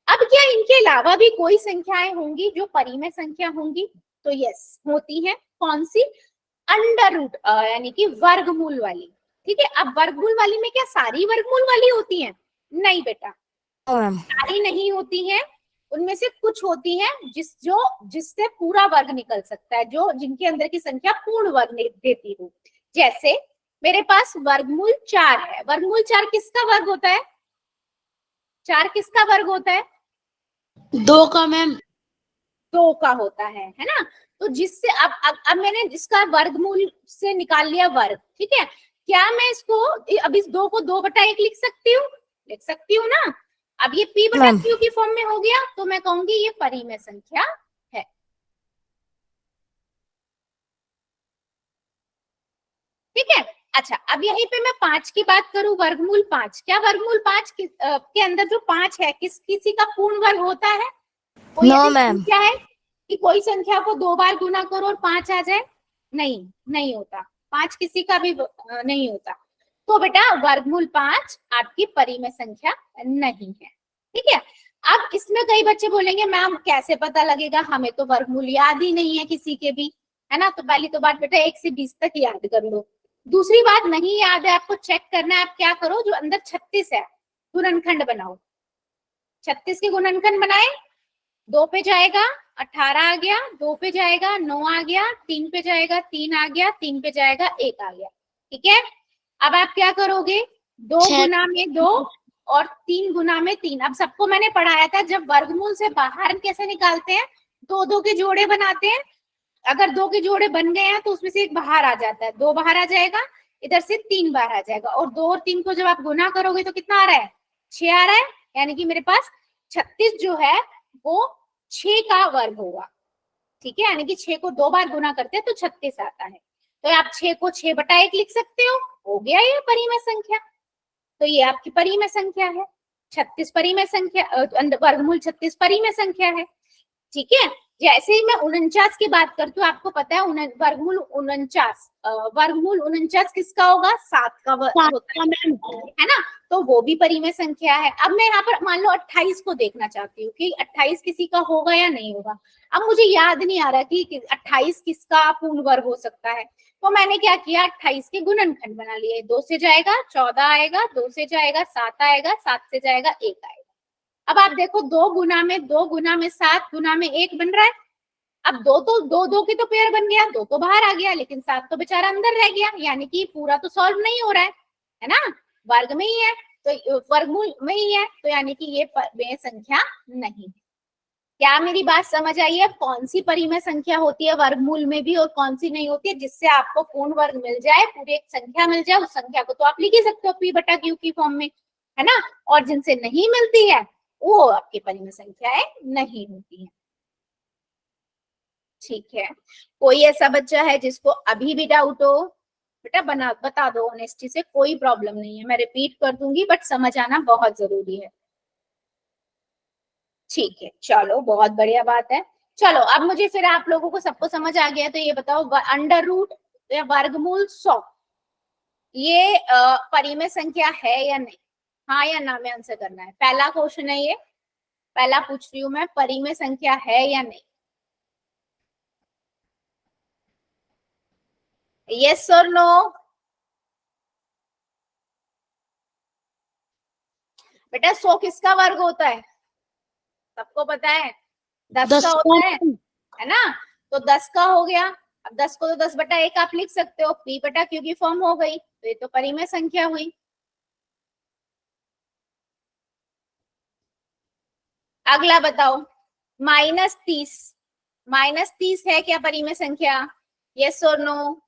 अब क्या इनके अलावा भी कोई संख्याएं होंगी जो परिमेय संख्या होंगी? तो यस होती है। कौन सी? अंडर रूट यानी कि वर्गमूल वाली। ठीक है, अब वर्गमूल वाली में क्या सारी वर्गमूल वाली होती हैं? नहीं बेटा, मैम सारी नहीं होती हैं, उनमें से कुछ होती हैं जिससे पूरा वर्ग निकल सकता है, जो जिनके अंदर की संख्या पूर्ण वर्ग देती हो। जैसे मेरे पास वर्गमूल 4 है, वर्गमूल 4 किसका वर्ग होता है? 4 किसका वर्ग होता है? 2 का मैम। 2 का होता है ना। तो जिससे अब मैंने इसका वर्गमूल से निकाल लिया वर्ग। ठीक है, क्या मैं इसको अब इस 2 को 2/1 लिख सकती हूँ? लिख सकती हूँ ना। अब ये p बटा q की फॉर्म में हो गया, तो मैं कहूंगी ये परिमेय संख्या है। ठीक है, अच्छा अब यहीं पे मैं 5 की बात करूं, वर्गमूल 5, क्या वर्गमूल 5 के अंदर जो 5 है किसी का पूर्ण वर्ग होता है? कोई नो ऐसी मैम। संख्या है कि कोई संख्या को 2 बार गुना करो और 5 आ जाए? नहीं, नहीं होता, 5 किसी का भी नहीं होता। तो बेटा वर्गमूल 5 आपकी परिमेय संख्या नहीं है। ठीक है, अब इसमें कई बच्चे बोलेंगे मैम कैसे पता लगेगा, हमें तो वर्गमूल याद ही नहीं है किसी के भी, है ना। तो पहली तो बात बेटा 1 से 20 तक याद कर लो। दूसरी बात, नहीं याद है आपको, चेक करना है, आप क्या करो, जो अंदर 36 है गुणनखंड बनाओ। 36 के गुणनखंड बनाए, 2 पे जाएगा 18 आ गया, 2 पे जाएगा 9 आ गया, 3 पे जाएगा 3 आ गया, 3 पे जाएगा 1 आ गया। ठीक है, अब आप क्या करोगे, 2 गुना में 2 और 3 गुना में 3। अब सबको मैंने पढ़ाया था जब वर्गमूल से बाहर कैसे निकालते हैं, 2 के जोड़े बनाते हैं। अगर 2 के जोड़े बन गए हैं तो उसमें से एक बाहर आ जाता है, 2 बाहर आ जाएगा, इधर से 3 बाहर आ जाएगा, और 2 और 3 को जब आप गुना करोगे तो कितना आ रहा है? 6 आ रहा है, यानी कि मेरे पास 36 जो है वो 6 का वर्ग होगा। ठीक है, यानी कि 6 को 2 बार गुना करते हैं तो 36 आता है। तो आप 6 को 6/1 लिख सकते हो गया ये परिमेय संख्या। तो ये आपकी परिमेय संख्या है, 36 परिमेय संख्या, वर्गमूल 36 परिमेय संख्या है। ठीक है, जैसे ही मैं 49 की बात करती हूँ, आपको पता है वर्गमूल 49 किसका होगा? 7 का होता है ना, तो वो भी परिमेय संख्या है। अब मैं यहाँ पर मान लो 28 को देखना चाहती हूँ कि 28 किसी का होगा या नहीं होगा। अब मुझे याद नहीं आ रहा कि 28 किसका पूर्ण वर्ग हो सकता है, तो मैंने क्या किया, 28 के गुणनखंड बना लिए। 2 से जाएगा 14 आएगा, 2 से जाएगा 7 आएगा, 7 से जाएगा 1 आएगा। अब आप देखो 2 गुना में 7 गुना में 1 बन रहा है, अब दो तो दो दो के तो पेयर बन गया, दो तो बाहर आ गया, लेकिन 7 तो बेचारा अंदर रह गया, यानी कि पूरा तो सॉल्व नहीं हो रहा है ना, वर्ग में ही है, तो वर्गमूल में ही है, तो यानी कि ये परिमेय संख्या नहीं है। क्या मेरी बात समझ आई है? कौन सी परिमेय संख्या होती है वर्गमूल में भी और कौन सी नहीं होती है, जिससे आपको पूर्ण वर्ग मिल जाए, पूरी एक संख्या मिल जाए, उस संख्या को तो आप लिख ही सकते हो पी बटा क्यू की फॉर्म में, है ना। और जिनसे नहीं मिलती है वो आपकी परिमेय संख्याएं नहीं होती है। ठीक है, कोई ऐसा बच्चा है जिसको अभी भी डाउट हो? बेटा बता दो ऑनेस्टी से, कोई प्रॉब्लम नहीं है, मैं रिपीट कर दूंगी बट समझ आना बहुत जरूरी है। ठीक है, चलो बहुत बढ़िया बात है। चलो अब मुझे फिर आप लोगों को सबको समझ आ गया, तो ये बताओ अंडर रूट या वर्गमूल 100 ये परिमेय संख्या है या नहीं? हाँ या ना में आंसर करना है। पहला क्वेश्चन है ये, पहला पूछ रही हूँ मैं, परिमेय संख्या है या नहीं? यस और नो? बेटा 100 किसका वर्ग होता है? सबको पता है 10 का 10 का होता मैम। है ना। तो 10 का हो गया, अब 10 को तो 10 बटा 1 आप लिख सकते हो, पी बटा क्यू की फॉर्म हो गई, तो ये तो परिमेय संख्या हुई। अगला बताओ, -30, -30 है क्या परिमेय संख्या? यस और नो?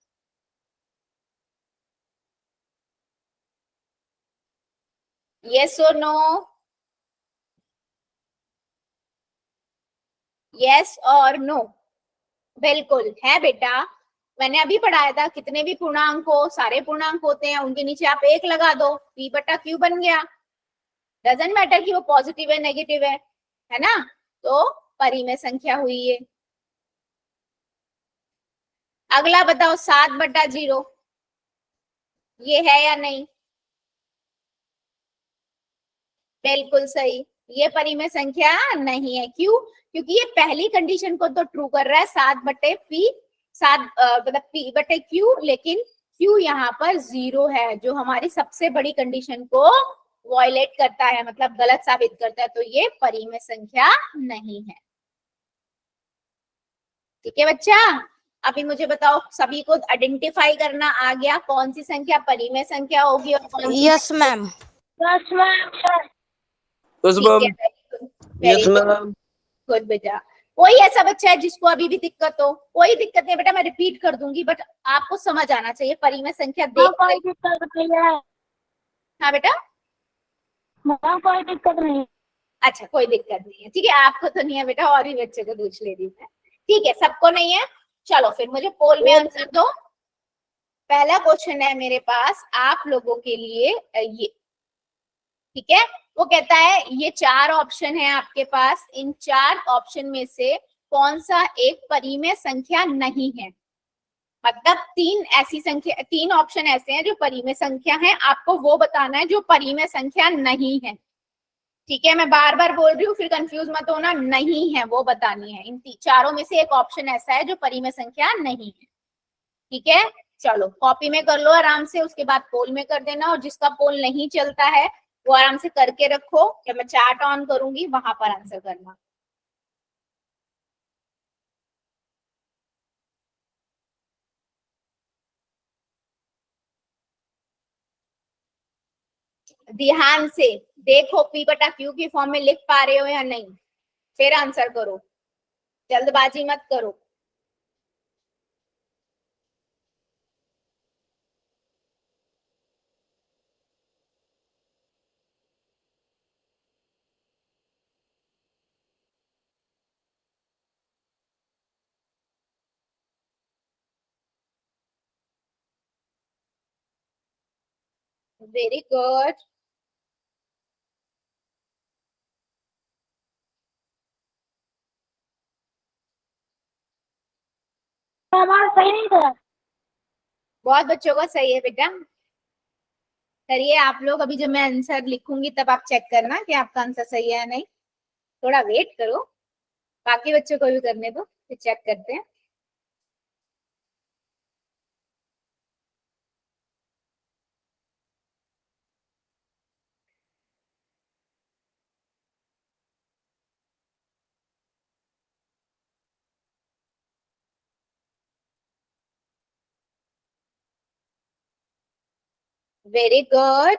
यस और नो? यस और नो? बिल्कुल है बेटा, मैंने अभी पढ़ाया था, कितने भी पूर्णांक हो, सारे पूर्णांक होते हैं, उनके नीचे आप 1 लगा दो, पी बटा क्यू बन गया। डजेंट मैटर कि वो पॉजिटिव है नेगेटिव है ना। तो परिमेय संख्या हुई ये। अगला बताओ 7/0, ये है या नहीं? बिल्कुल सही, ये परिमेय संख्या नहीं है। क्यों? क्योंकि ये पहली कंडीशन को तो ट्रू कर रहा है, 7/पी, 7 मतलब पी बटे क्यू, लेकिन क्यू यहाँ पर 0 है, जो हमारी सबसे बड़ी कंडीशन को वॉयलेट करता है, मतलब गलत साबित करता है, तो ये परिमेय संख्या नहीं है। ठीक है बच्चा, अभी मुझे बताओ, सभी को आइडेंटिफाई करना आ गया कौन सी संख्या परिमेय संख्या होगी और कौन सी yes ma'am. Yes ma'am. Yes ठीक है, ma'am. Very yes good, ma'am. Good बेटा। कोई ऐसा बच्चा है जिसको अभी भी दिक्कत हो? कोई दिक्कत नहीं बेटा, मैं रिपीट कर दूंगी, बट आपको समझ आना चाहिए, परिमेय संख्या हाँ देख कोई कर। दिक्कत नहीं है। हाँ बेटा, हाँ कोई दिक्कत नहीं। अच्छा कोई दिक्कत नहीं है, ठीक है, आपको तो नहीं है बेटा, और भी बच्चे को पूछ ले रही मैं। ठीक है, सबको नहीं है, चलो फिर मुझे पोल में आंसर दो। पहला क्वेश्चन है मेरे पास आप लोगों के लिए ये, ठीक है। वो कहता है ये 4 ऑप्शन है आपके पास, इन 4 ऑप्शन में से कौन सा एक परिमेय संख्या नहीं है? मतलब 3 ऐसी संख्या, 3 ऑप्शन ऐसे हैं जो परिमेय संख्या है, आपको वो बताना है जो परिमेय संख्या नहीं है। ठीक है, मैं बार बार बोल रही हूँ, फिर कंफ्यूज मत होना, नहीं है वो बतानी है। इन चारों में से एक ऑप्शन ऐसा है जो परिमेय संख्या नहीं है। ठीक है, चलो कॉपी में कर लो आराम से, उसके बाद पोल में कर देना, और जिसका पोल नहीं चलता है वो आराम से करके रखो, जब मैं चार्ट ऑन करूंगी वहां पर आंसर करना। ध्यान से देखो, पी बटा क्यू की फॉर्म में लिख पा रहे हो या नहीं, फिर आंसर करो, जल्दबाजी मत करो। Very good. हमारा सही नहीं था। बहुत बच्चों का सही है बेटा, करिए आप लोग, अभी जब मैं आंसर लिखूंगी तब आप चेक करना कि आपका आंसर सही है या नहीं, थोड़ा वेट करो, बाकी बच्चों को भी करने दो, फिर चेक करते हैं। Very good.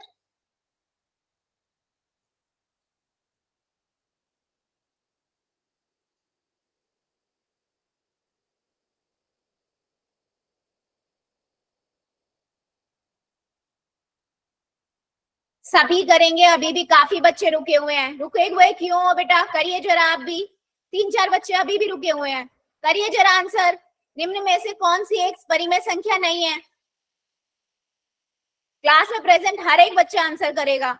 सभी करेंगे, अभी भी काफी बच्चे रुके हुए हैं। रुके हुए क्यों हो बेटा? करिए जरा आप भी। 3-4 बच्चे अभी भी रुके हुए हैं, करिए जरा आंसर। निम्न में से कौन सी एक परिमेय संख्या नहीं है? क्लास में प्रेजेंट हर एक बच्चा आंसर करेगा।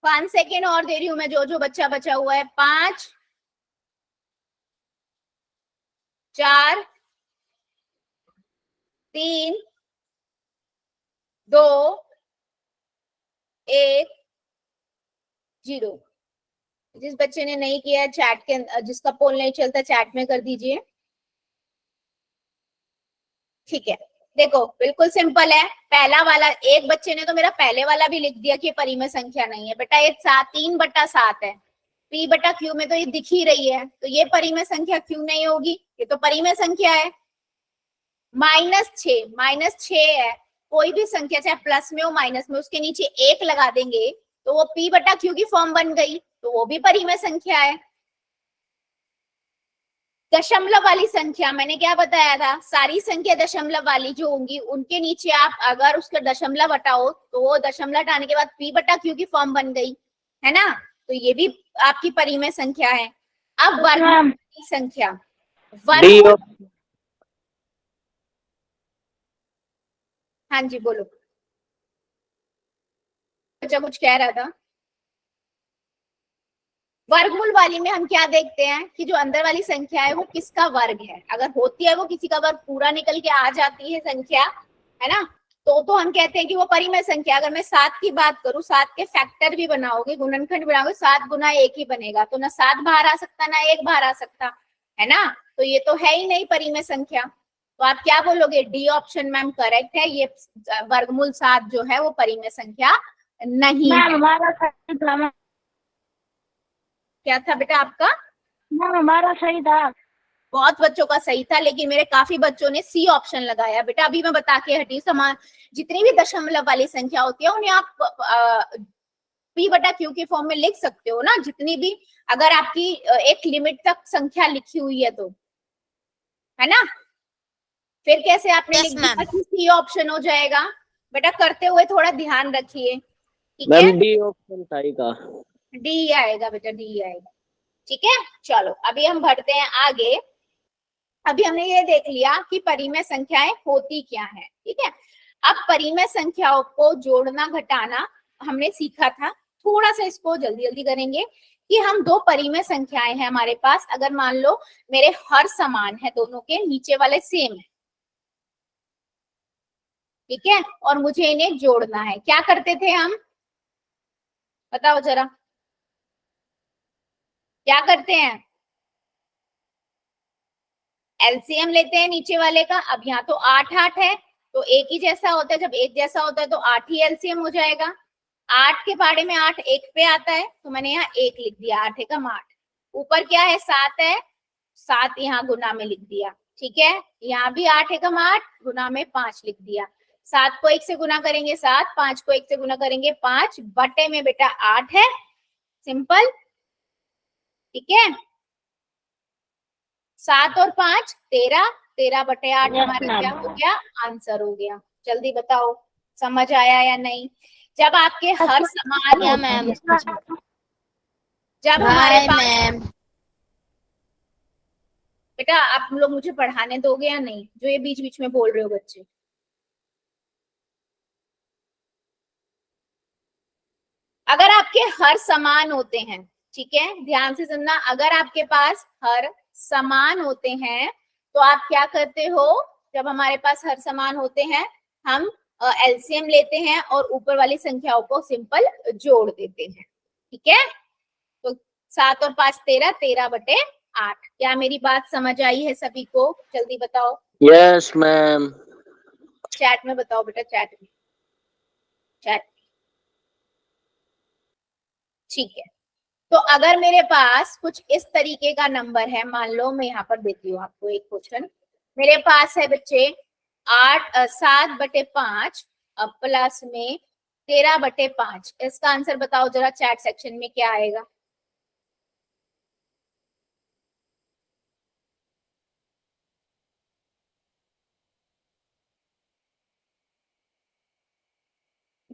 पांच सेकेंड और दे रही हूं मैं, जो जो बच्चा बचा हुआ है। 5, 4, 3, 2, 1, 0। जिस बच्चे ने नहीं किया चैट के, जिसका पोल नहीं चलता चैट में कर दीजिए। ठीक है, देखो बिल्कुल सिंपल है। पहला वाला, एक बच्चे ने तो मेरा पहले वाला भी लिख दिया कि परिमेय संख्या नहीं है। बेटा ये 3/7 है, P बटा Q में तो ये दिख ही रही है, तो ये परिमेय संख्या क्यों नहीं होगी? ये तो परिमेय संख्या है। -6 है। कोई भी संख्या चाहे प्लस में हो माइनस में, उसके नीचे 1 लगा देंगे तो वो P बटा Q की फॉर्म बन गई, तो वो भी परिमेय संख्या है। दशमलव वाली संख्या, मैंने क्या बताया था? सारी संख्या दशमलव वाली जो होंगी उनके नीचे आप अगर उसका दशमलव हटाओ तो वो दशमलव हटाने के बाद P बटा Q की फॉर्म बन गई, है ना? तो ये भी आपकी परिमेय संख्या है। अब वर्गमूल की संख्या, वर्गमूल, हाँ जी बोलो, बच्चा कुछ कह रहा था। वर्गमूल वाली में हम क्या देखते हैं कि जो अंदर वाली संख्या है वो किसका वर्ग है। अगर होती है वो किसी का वर्ग पूरा निकल के आ जाती है संख्या, है ना, तो हम कहते हैं कि वो परिमेय संख्या। अगर मैं 7 की बात करूं, 7 के फैक्टर भी बनाओगे, गुणनखंड बनाओगे, 7 गुना 1 ही बनेगा, तो ना 7 बाहर आ सकता ना 1 बाहर आ सकता, है ना? तो ये तो है ही नहीं परिमेय संख्या। तो आप क्या बोलोगे? डी ऑप्शन मैम करेक्ट है, ये वर्गमूल 7 जो है वो परिमेय संख्या नहीं है। हमारा सही था मैम। क्या था बेटा आपका? मैम हमारा सही था। बहुत बच्चों का सही था, लेकिन मेरे काफी बच्चों ने सी ऑप्शन लगाया। बेटा अभी मैं बता के हटी, समान जितनी भी दशमलव वाली संख्या होती है उन्हें आप P बटा Q की फॉर्म में लिख सकते हो ना, जितनी भी, अगर आपकी एक लिमिट तक संख्या लिखी हुई है तो, है ना? फिर कैसे आपने Yes, लिख दिया ma'am. कि सी ऑप्शन हो जाएगा? बेटा करते हुए थोड़ा ध्यान रखिए, ठीक है? मैम डी ऑप्शन सही का। डी आएगा बेटा, डी आएगा, ठीक है? चलो अभी हम बढ़ते हैं आगे। अभी हमने ये देख लिया कि परिमेय संख्याएं होती क्या है, ठीक है? अब परिमेय संख्याओं को जोड़ना घटाना हमने सीखा था। थोड़ा सा इसको जल्दी जल्दी करेंगे कि हम दो परिमेय संख्याएं हैं हमारे पास। अगर मान लो मेरे हर समान है, दोनों के नीचे वाले सेम है, ठीक है, और मुझे इन्हें जोड़ना है, क्या करते थे हम? बताओ जरा, क्या करते हैं? एलसीएम लेते हैं नीचे वाले का। अब यहाँ तो 8 है, तो एक ही जैसा होता है, जब एक जैसा होता है तो 8 ही एलसीएम हो जाएगा। 8 के पाड़े में 8 1 पे आता है, तो मैंने यहाँ 1 लिख दिया, 8 एकम 8। ऊपर क्या है? 7 है, 7 यहाँ गुना में लिख दिया, ठीक है? यहाँ भी 8 एकम 8 गुना में 5 लिख दिया। 7 को 1 से गुना करेंगे 7, 5 को 1 से गुना करेंगे 5, बटे में बेटा 8 है, सिंपल, ठीक है? 7 और 5 13, 13 बटे 8 Yes, हमारा ma'am. क्या हो गया? आंसर हो गया। जल्दी बताओ समझ आया या नहीं? जब आपके हर समान Yeah, होते ma'am. हैं, जब हमारे Bye, पास, ma'am. बेटा आप लोग मुझे पढ़ाने दोगे या नहीं, जो ये बीच बीच में बोल रहे हो बच्चे? अगर आपके हर समान होते हैं, ठीक है, ध्यान से सुनना, अगर आपके पास हर समान होते हैं तो आप क्या करते हो? जब हमारे पास हर समान होते हैं हम एलसीएम लेते हैं और ऊपर वाली संख्याओं को सिंपल जोड़ देते हैं। ठीक है, तो 7 और 5 13, 13/8। क्या मेरी बात समझ आई है सभी को? जल्दी बताओ, यस मैम। चैट में बताओ बेटा, चैट में, चैट। ठीक है, तो अगर मेरे पास कुछ इस तरीके का नंबर है, मान लो मैं यहाँ पर देती हूँ आपको एक क्वेश्चन, मेरे पास है बच्चे 7/5 प्लस में 13/5। इसका आंसर बताओ जरा चैट सेक्शन में, क्या आएगा?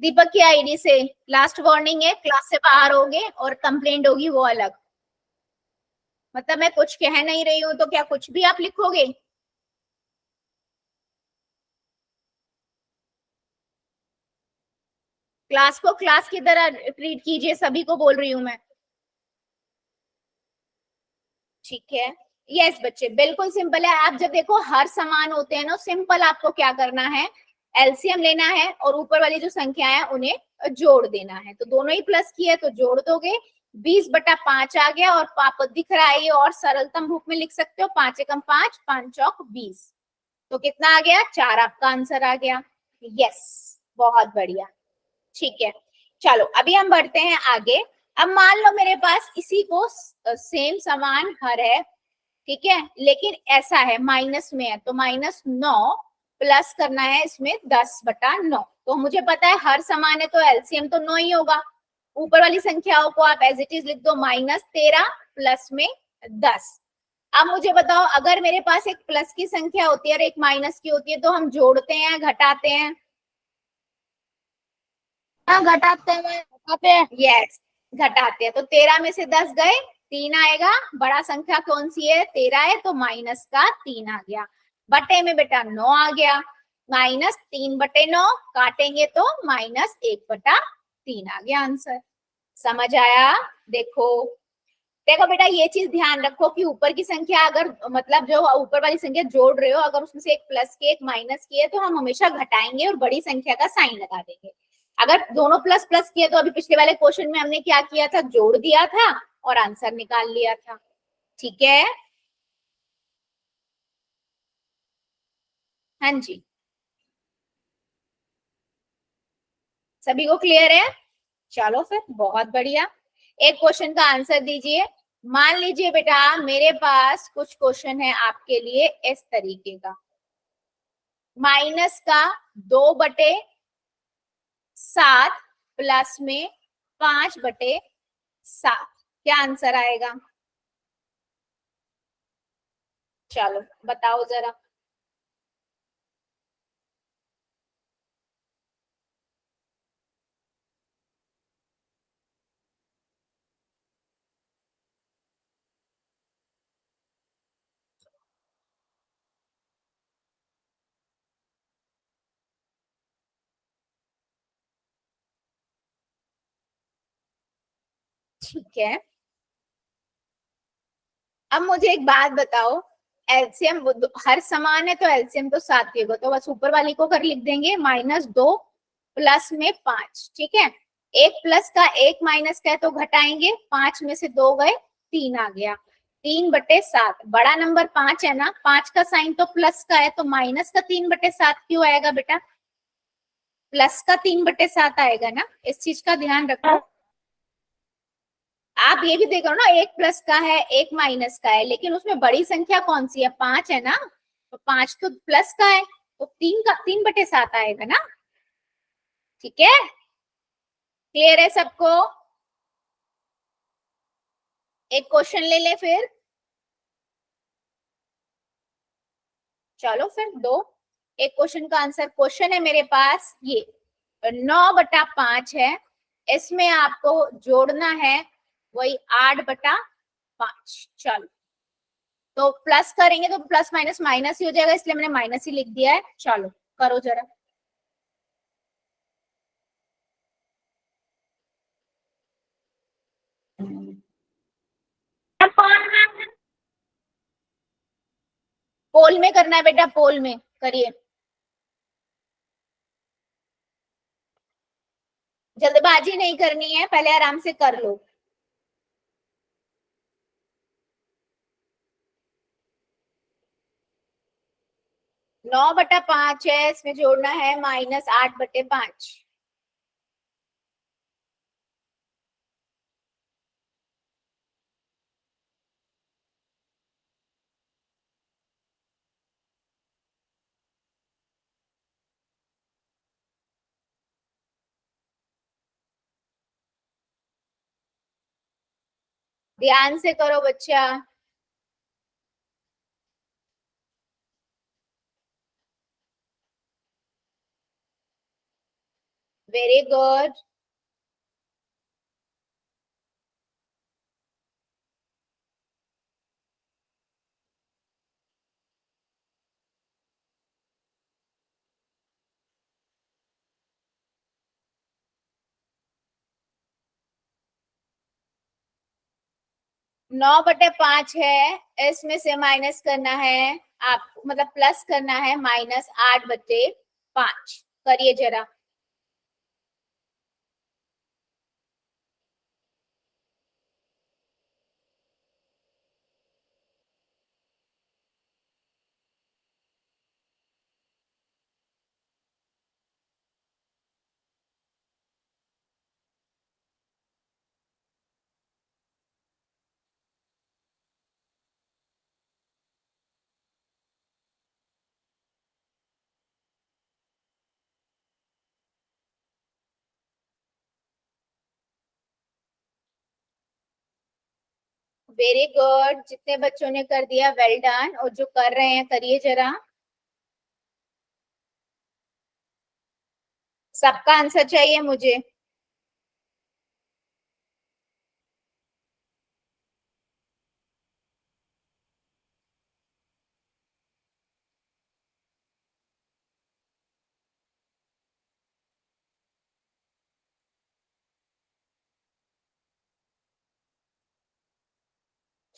दीपक की आईडी से। लास्ट वार्निंग है, क्लास से बाहर होगे और कंप्लेंट होगी वो अलग। मतलब मैं कुछ कह नहीं रही हूँ तो क्या कुछ भी आप लिखोगे? क्लास को क्लास की तरह ट्रीट कीजिए, सभी को बोल रही हूँ मैं। ठीक है, यस बच्चे, बिल्कुल सिंपल है। आप जब देखो हर समान होते हैं ना, सिंपल आपको क्या करना है, एलसीएम लेना है और ऊपर वाली जो संख्या है उन्हें जोड़ देना है। तो दोनों ही प्लस की है तो जोड़ दोगे, 20/5 आ गया। और पाप दिख रहा है ये, और सरलतम रूप में लिख सकते हो, 5 एकम 5, 5 चौक 20। तो कितना आ गया? 4 आपका आंसर आ गया। यस, बहुत बढ़िया। ठीक है, चलो अभी हम बढ़ते हैं आगे। अब मान लो मेरे पास इसी को सेम समान हर है, ठीक है, लेकिन ऐसा है माइनस में है, तो -9 प्लस करना है इसमें 10/9। तो मुझे पता है हर समान है तो एलसीएम तो 9 ही होगा। ऊपर वाली संख्याओं को आप एज इट इज लिख दो, -13 प्लस में 10। अब मुझे बताओ, अगर मेरे पास एक प्लस की संख्या होती है और एक माइनस की होती है तो हम जोड़ते हैं घटाते हैं? हाँ घटाते हैं, घटाते हैं। यस, घटाते हैं। तो 13 में से 10 गए, 3 आएगा। बड़ा संख्या कौन सी है? 13 है, तो माइनस का 3 आ गया। बटे में बेटा 9 आ गया, -3/9 काटेंगे तो -1/3 आ गया आंसर। समझ आया? देखो देखो बेटा, ये चीज ध्यान रखो कि ऊपर की संख्या अगर मतलब जो ऊपर वाली संख्या जोड़ रहे हो, अगर उसमें से एक प्लस की एक माइनस की है तो हम हमेशा घटाएंगे और बड़ी संख्या का साइन लगा देंगे। अगर दोनों प्लस प्लस किए तो अभी पिछले वाले क्वेश्चन में हमने क्या किया था? जोड़ दिया था और आंसर निकाल लिया था। ठीक है, हाँ जी, सभी को क्लियर है? चलो फिर, बहुत बढ़िया। एक क्वेश्चन का आंसर दीजिए। मान लीजिए बेटा मेरे पास कुछ क्वेश्चन है आपके लिए इस तरीके का, -2/7 प्लस में 5/7। क्या आंसर आएगा? चलो बताओ जरा। ठीक है, अब मुझे एक बात बताओ, एलसीएम हर समान है तो एलसीएम तो 7 ही होगा, तो बस ऊपर वाली को कर लिख देंगे, -2 प्लस में 5। ठीक है, एक प्लस का एक माइनस का है तो घटाएंगे, 5 में से 2 गए, 3 आ गया। 3/7, बड़ा नंबर 5 है ना, 5 का साइन तो प्लस का है, तो माइनस का 3/7 क्यों आएगा बेटा? प्लस का 3/7 आएगा ना, इस चीज का ध्यान रखो। आप ये भी देखो ना, एक प्लस का है एक माइनस का है, लेकिन उसमें बड़ी संख्या कौन सी है? 5 है ना, तो 5 तो प्लस का है, तो 3/7 आएगा ना। ठीक है, क्लियर है सबको? एक क्वेश्चन ले ले फिर, चलो फिर दो। एक क्वेश्चन का आंसर, क्वेश्चन है मेरे पास ये 9/5 है, इसमें आपको जोड़ना है वही 8/5। चलो, तो प्लस करेंगे तो प्लस माइनस माइनस ही हो जाएगा, इसलिए मैंने माइनस ही लिख दिया है। चलो करो जरा। पोल में करना है बेटा, पोल में। करिए, जल्दबाजी नहीं करनी है, पहले आराम से कर लो। 9/5 है, इसमें जोड़ना है -8/5। ध्यान से करो बच्चा। Very good. नौ बटे पांच है, इसमें से माइनस करना है आपको, मतलब प्लस करना है -8/5। करिए जरा। वेरी गुड, जितने बच्चों ने कर दिया वेल डन, और जो कर रहे हैं करिए जरा। सबका आंसर चाहिए मुझे।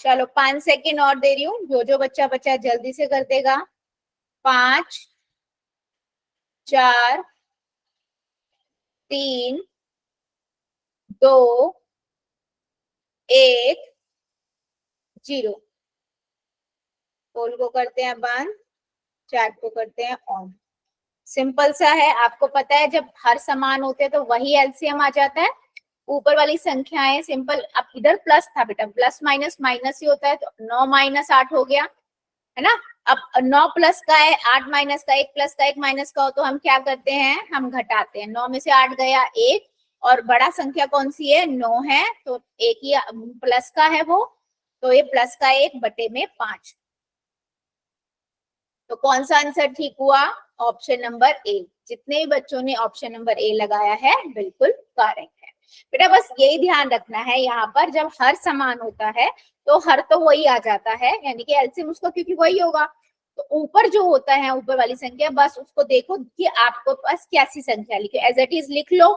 चलो 5 सेकेंड और दे रही हूँ, जो जो बच्चा बच्चा जल्दी से कर देगा। 5, 4, 3, 2, 1, 0। पोल को करते हैं बंद, चैट को करते हैं ऑन। सिंपल सा है, आपको पता है जब हर समान होते हैं तो वही एलसीएम आ जाता है। ऊपर वाली संख्याएं सिंपल, अब इधर प्लस था बेटा, प्लस माइनस माइनस ही होता है, तो 9 - 8 हो गया, है ना। अब 9 प्लस का है, 8 माइनस का, 1 प्लस का 1 माइनस का हो, तो हम क्या करते हैं, हम घटाते हैं। 9 में से 8 गया 1, और बड़ा संख्या कौन सी है, 9 है, तो एक ही प्लस का है वो, तो ये प्लस का 1/5। तो कौन सा आंसर ठीक हुआ, ऑप्शन नंबर ए। जितने भी बच्चों ने ऑप्शन नंबर ए लगाया है बिल्कुल करेक्ट है। बेटा बस यही ध्यान रखना है, यहाँ पर जब हर समान होता है तो हर तो वही आ जाता है, यानी कि एलसीएम उसका क्योंकि वही होगा। तो ऊपर जो होता है, ऊपर वाली संख्या, बस उसको देखो कि आपको पास कैसी संख्या लिखे, एज इट इज लिख लो,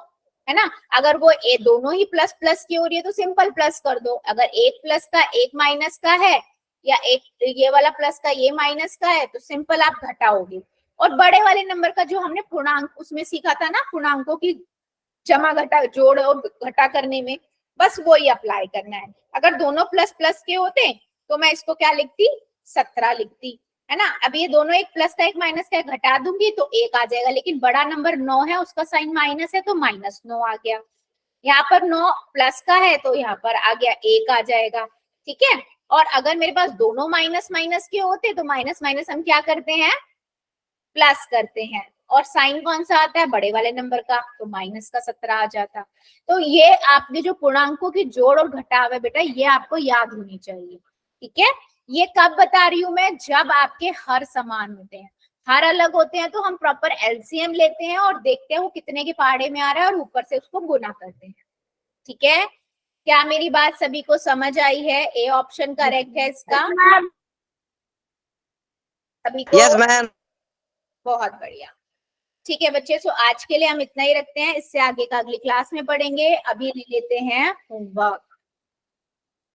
है ना। अगर वो ए दोनों ही प्लस प्लस की हो रही है तो सिंपल प्लस कर दो। अगर एक प्लस का एक माइनस का है, या एक ये वाला प्लस का ये माइनस का है, तो सिंपल आप घटाओगे। और बड़े वाले नंबर का जो हमने पूर्णांक उसमें सीखा था ना, पूर्णांकों की जमा घटा, जोड़ और घटा करने में, बस वो ही अप्लाई करना है। अगर दोनों प्लस प्लस के होते तो मैं इसको क्या लिखती, 17 लिखती, है ना। अब ये दोनों एक प्लस का एक माइनस का घटा दूंगी तो 1 आ जाएगा, लेकिन बड़ा नंबर 9 है, उसका साइन माइनस है, तो -9 आ गया। यहाँ पर 9 प्लस का है तो यहाँ पर आ गया 1 आ जाएगा, ठीक है। और अगर मेरे पास दोनों माइनस माइनस के होते तो माइनस माइनस हम क्या करते हैं, प्लस करते हैं, और साइन कौन सा आता है, बड़े वाले नंबर का, तो माइनस का 17 आ जाता। तो ये आपके जो पूर्णांकों की जोड़ और घटाव है बेटा, ये आपको याद होनी चाहिए, ठीक है। ये कब बता रही हूं मैं, जब आपके हर समान होते हैं। हर अलग होते हैं तो हम प्रॉपर एलसीएम लेते हैं और देखते हैं वो कितने के पहाड़े में आ रहा है, और ऊपर से उसको गुना करते हैं, ठीक है। क्या मेरी बात सभी को समझ आई है, ए ऑप्शन करेक्ट है इसका, सभी को? Yes ma'am. बहुत बढ़िया, ठीक है बच्चे। सो आज के लिए हम इतना ही रखते हैं, इससे आगे का अगली क्लास में पढ़ेंगे। अभी ले लेते हैं होमवर्क।